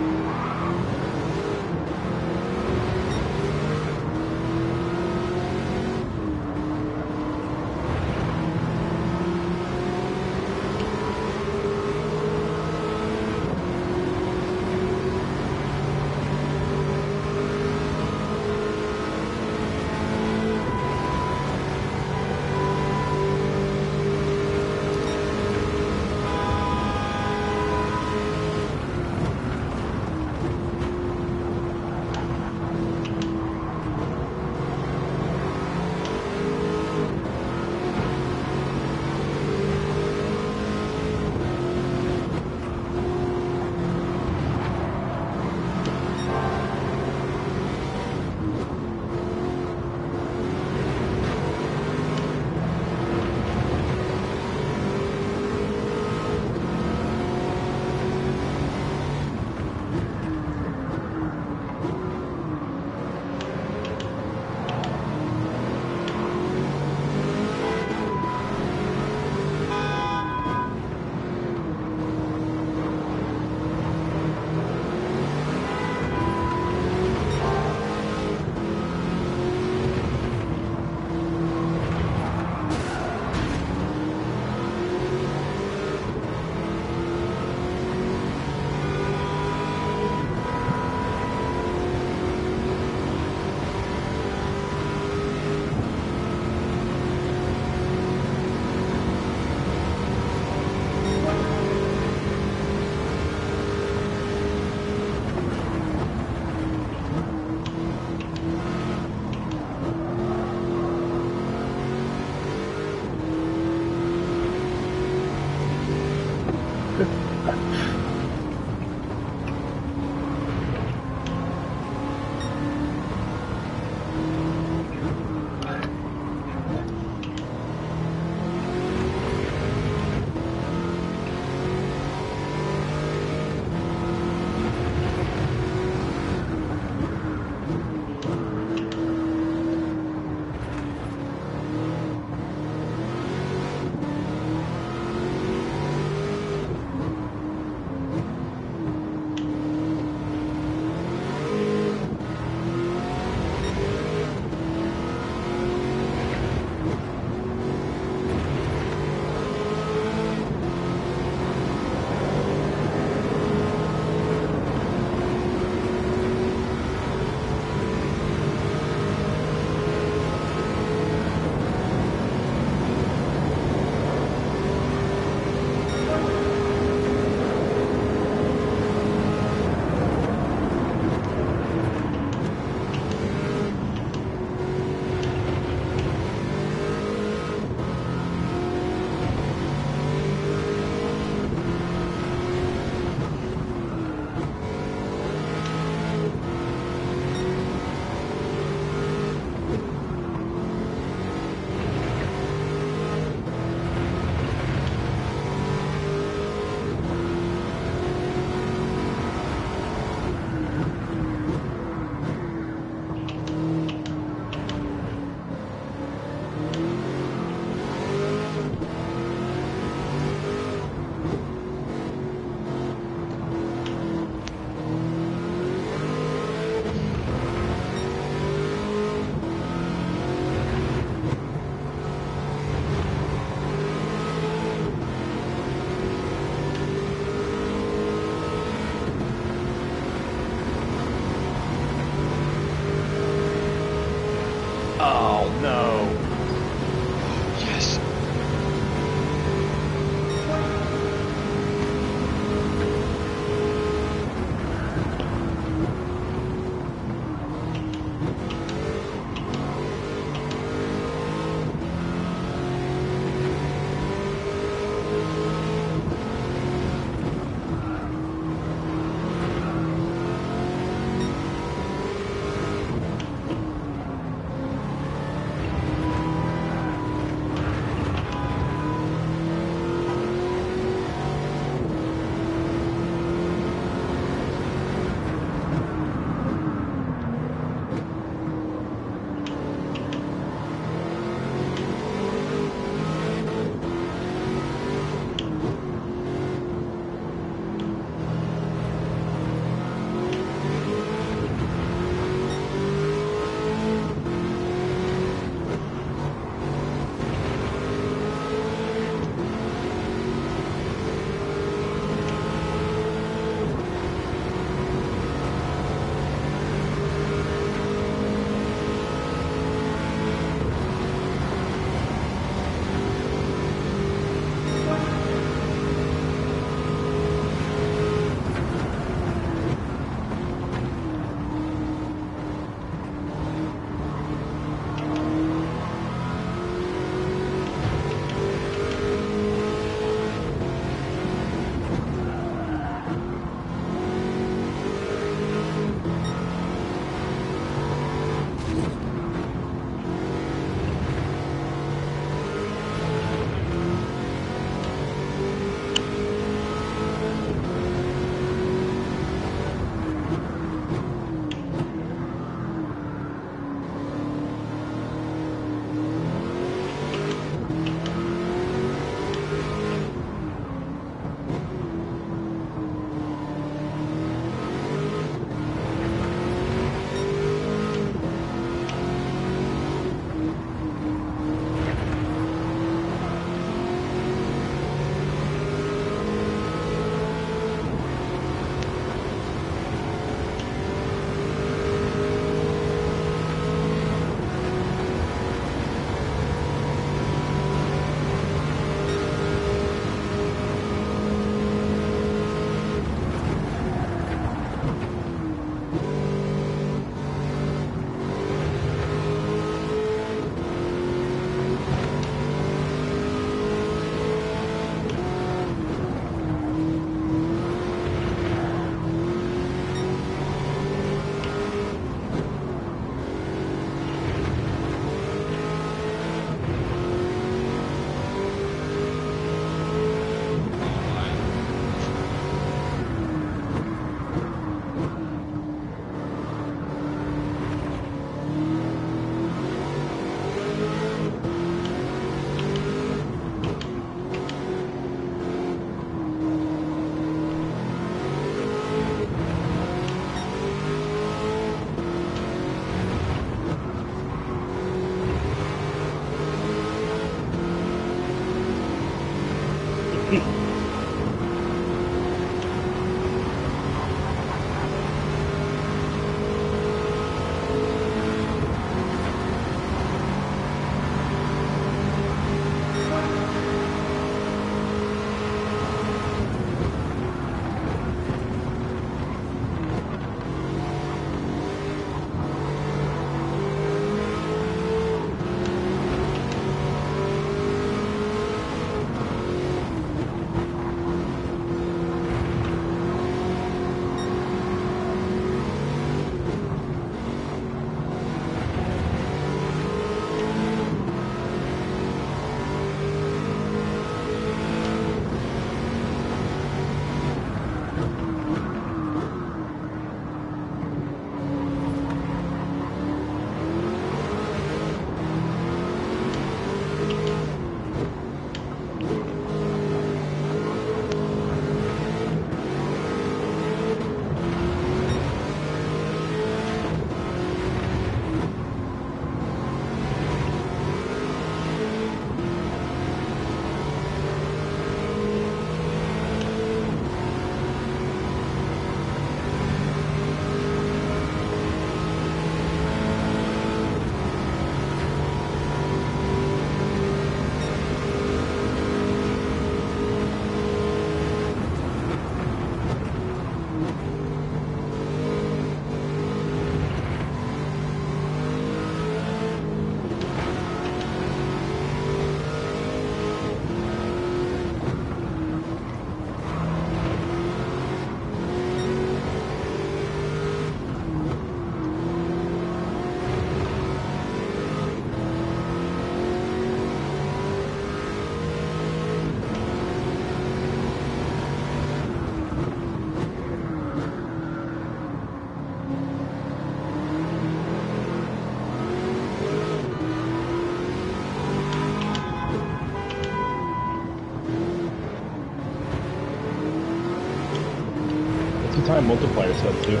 [SPEAKER 2] Time multiplier set too.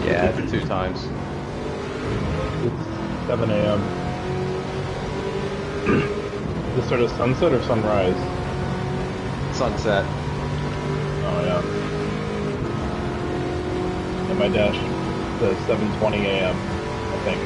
[SPEAKER 4] Yeah, 2 times.
[SPEAKER 2] It's 7 a.m. Is this sort of sunset or sunrise?
[SPEAKER 4] Sunset.
[SPEAKER 2] Oh yeah. And my dash says 7:20 a.m. I think.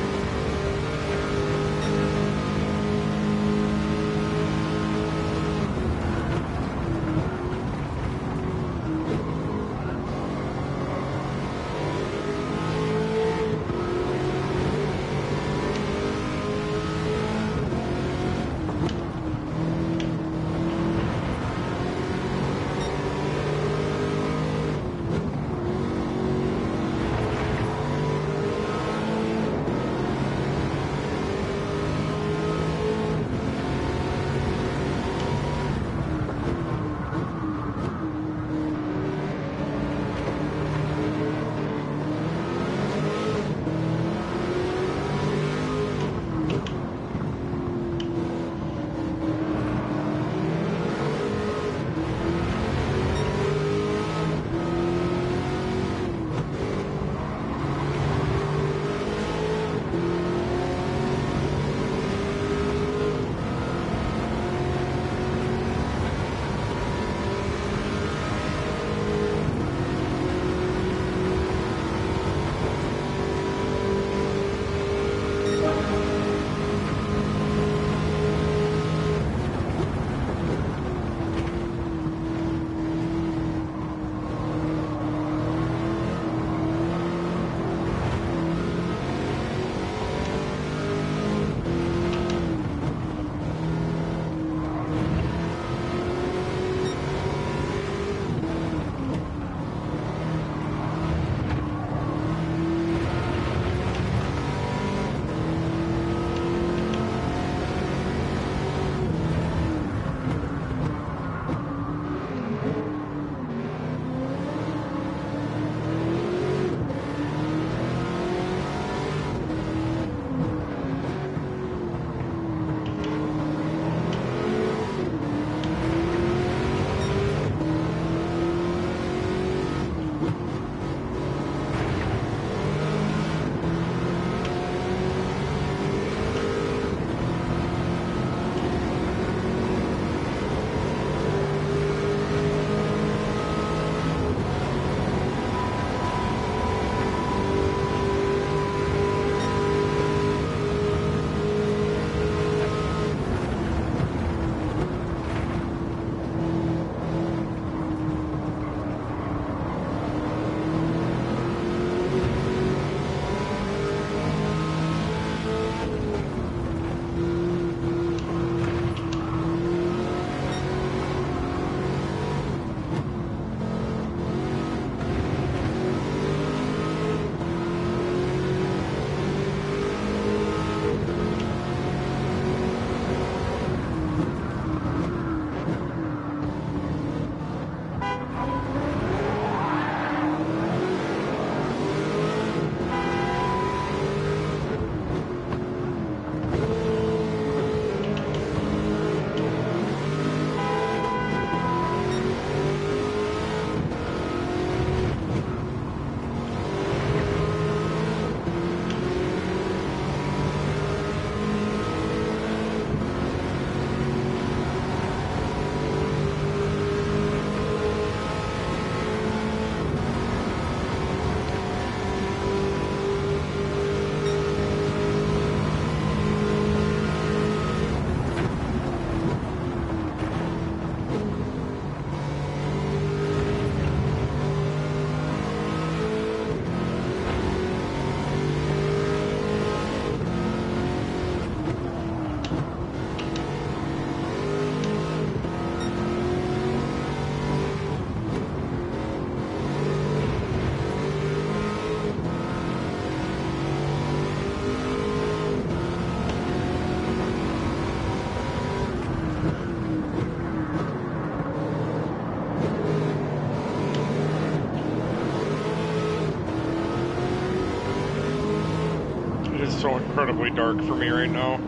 [SPEAKER 3] dark for me right now.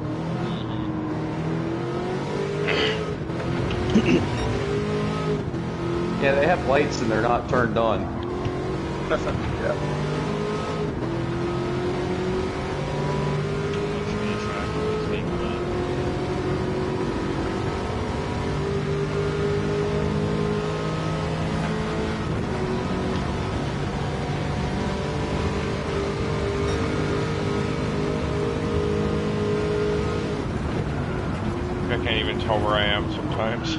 [SPEAKER 4] Yeah, they have lights and they're not turned on.
[SPEAKER 2] Yeah.
[SPEAKER 3] I can't even tell where I am sometimes.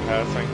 [SPEAKER 3] passing.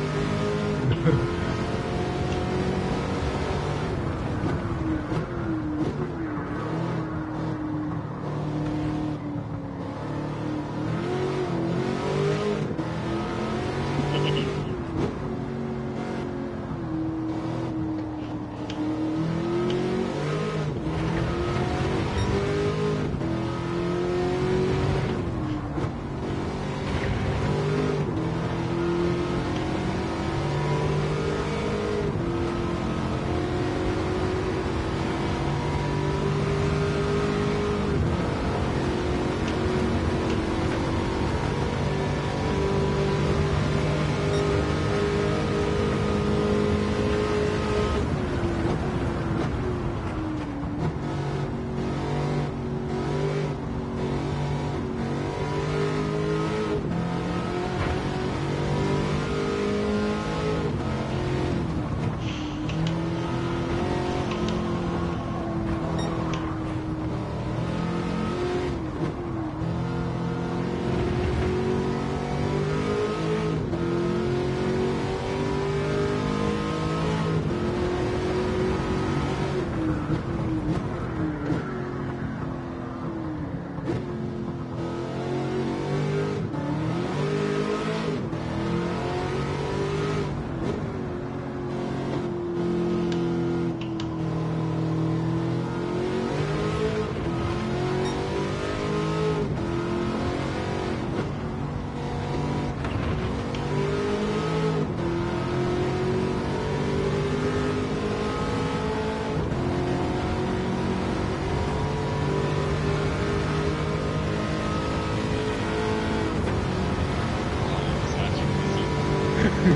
[SPEAKER 1] I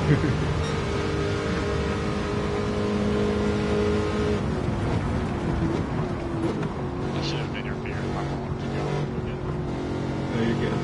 [SPEAKER 1] should have interfered. My fault. Keep going.
[SPEAKER 8] No, you're good.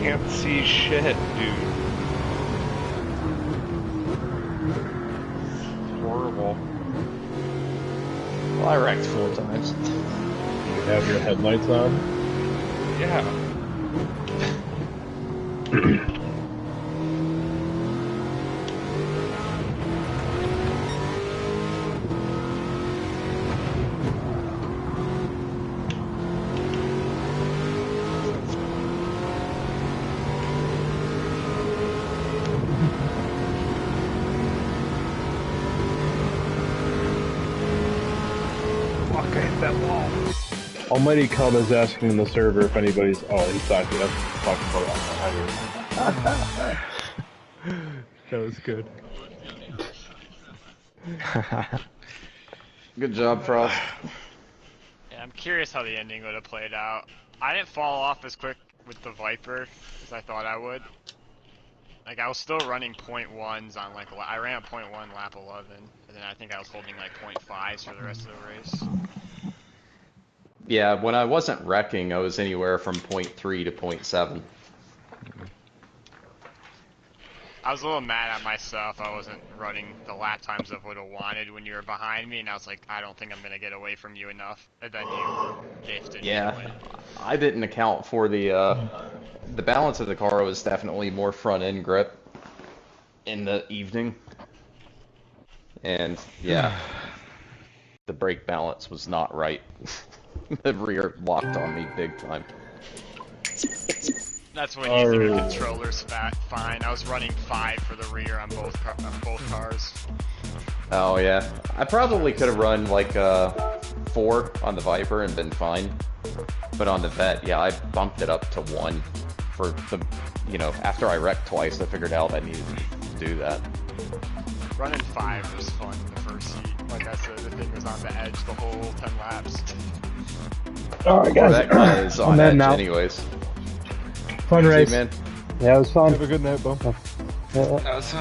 [SPEAKER 3] Can't see shit, dude. Horrible.
[SPEAKER 4] Well, I wrecked 4 times.
[SPEAKER 2] You have your headlights on?
[SPEAKER 3] Yeah.
[SPEAKER 5] Fuck, I hit that wall.
[SPEAKER 2] Almighty Cub is asking in the server if anybody's. Oh, he's talking. That's talking about.
[SPEAKER 8] That was good.
[SPEAKER 4] Good job, Frost.
[SPEAKER 1] Yeah, I'm curious how the ending would have played out. I didn't fall off as quick with the Viper as I thought I would. Like, I was still running .1s on, like, I ran a .1 lap 11, and then I think I was holding, like, .5s for the rest of the race.
[SPEAKER 4] Yeah, when I wasn't wrecking, I was anywhere from 0.3 to 0.7.
[SPEAKER 1] I was a little mad at myself. I wasn't running the lap times I would have wanted when you were behind me, and I was like, I don't think I'm going to get away from you enough. And then you gifted me
[SPEAKER 4] Yeah,
[SPEAKER 1] the win.
[SPEAKER 4] I didn't account for the balance of the car was definitely more front end grip in the evening, and yeah, the brake balance was not right. The rear locked on me big time.
[SPEAKER 1] That's when using the controller's fine. I was running 5 for the rear on both cars.
[SPEAKER 4] Oh yeah, I probably could have run like 4 on the Viper and been fine, but on the Vet, yeah, I bumped it up to 1 for the, you know, after I wrecked twice, I figured out I needed to do that.
[SPEAKER 1] Running 5 was fun in the first heat. Like I said, the thing was on the edge the whole 10 laps.
[SPEAKER 5] Alright,
[SPEAKER 4] Well,
[SPEAKER 5] guys.
[SPEAKER 4] that guy is on edge anyways.
[SPEAKER 5] Fun race.
[SPEAKER 4] Man.
[SPEAKER 5] Yeah, it was fun.
[SPEAKER 8] Have a good night, Bo.
[SPEAKER 9] That was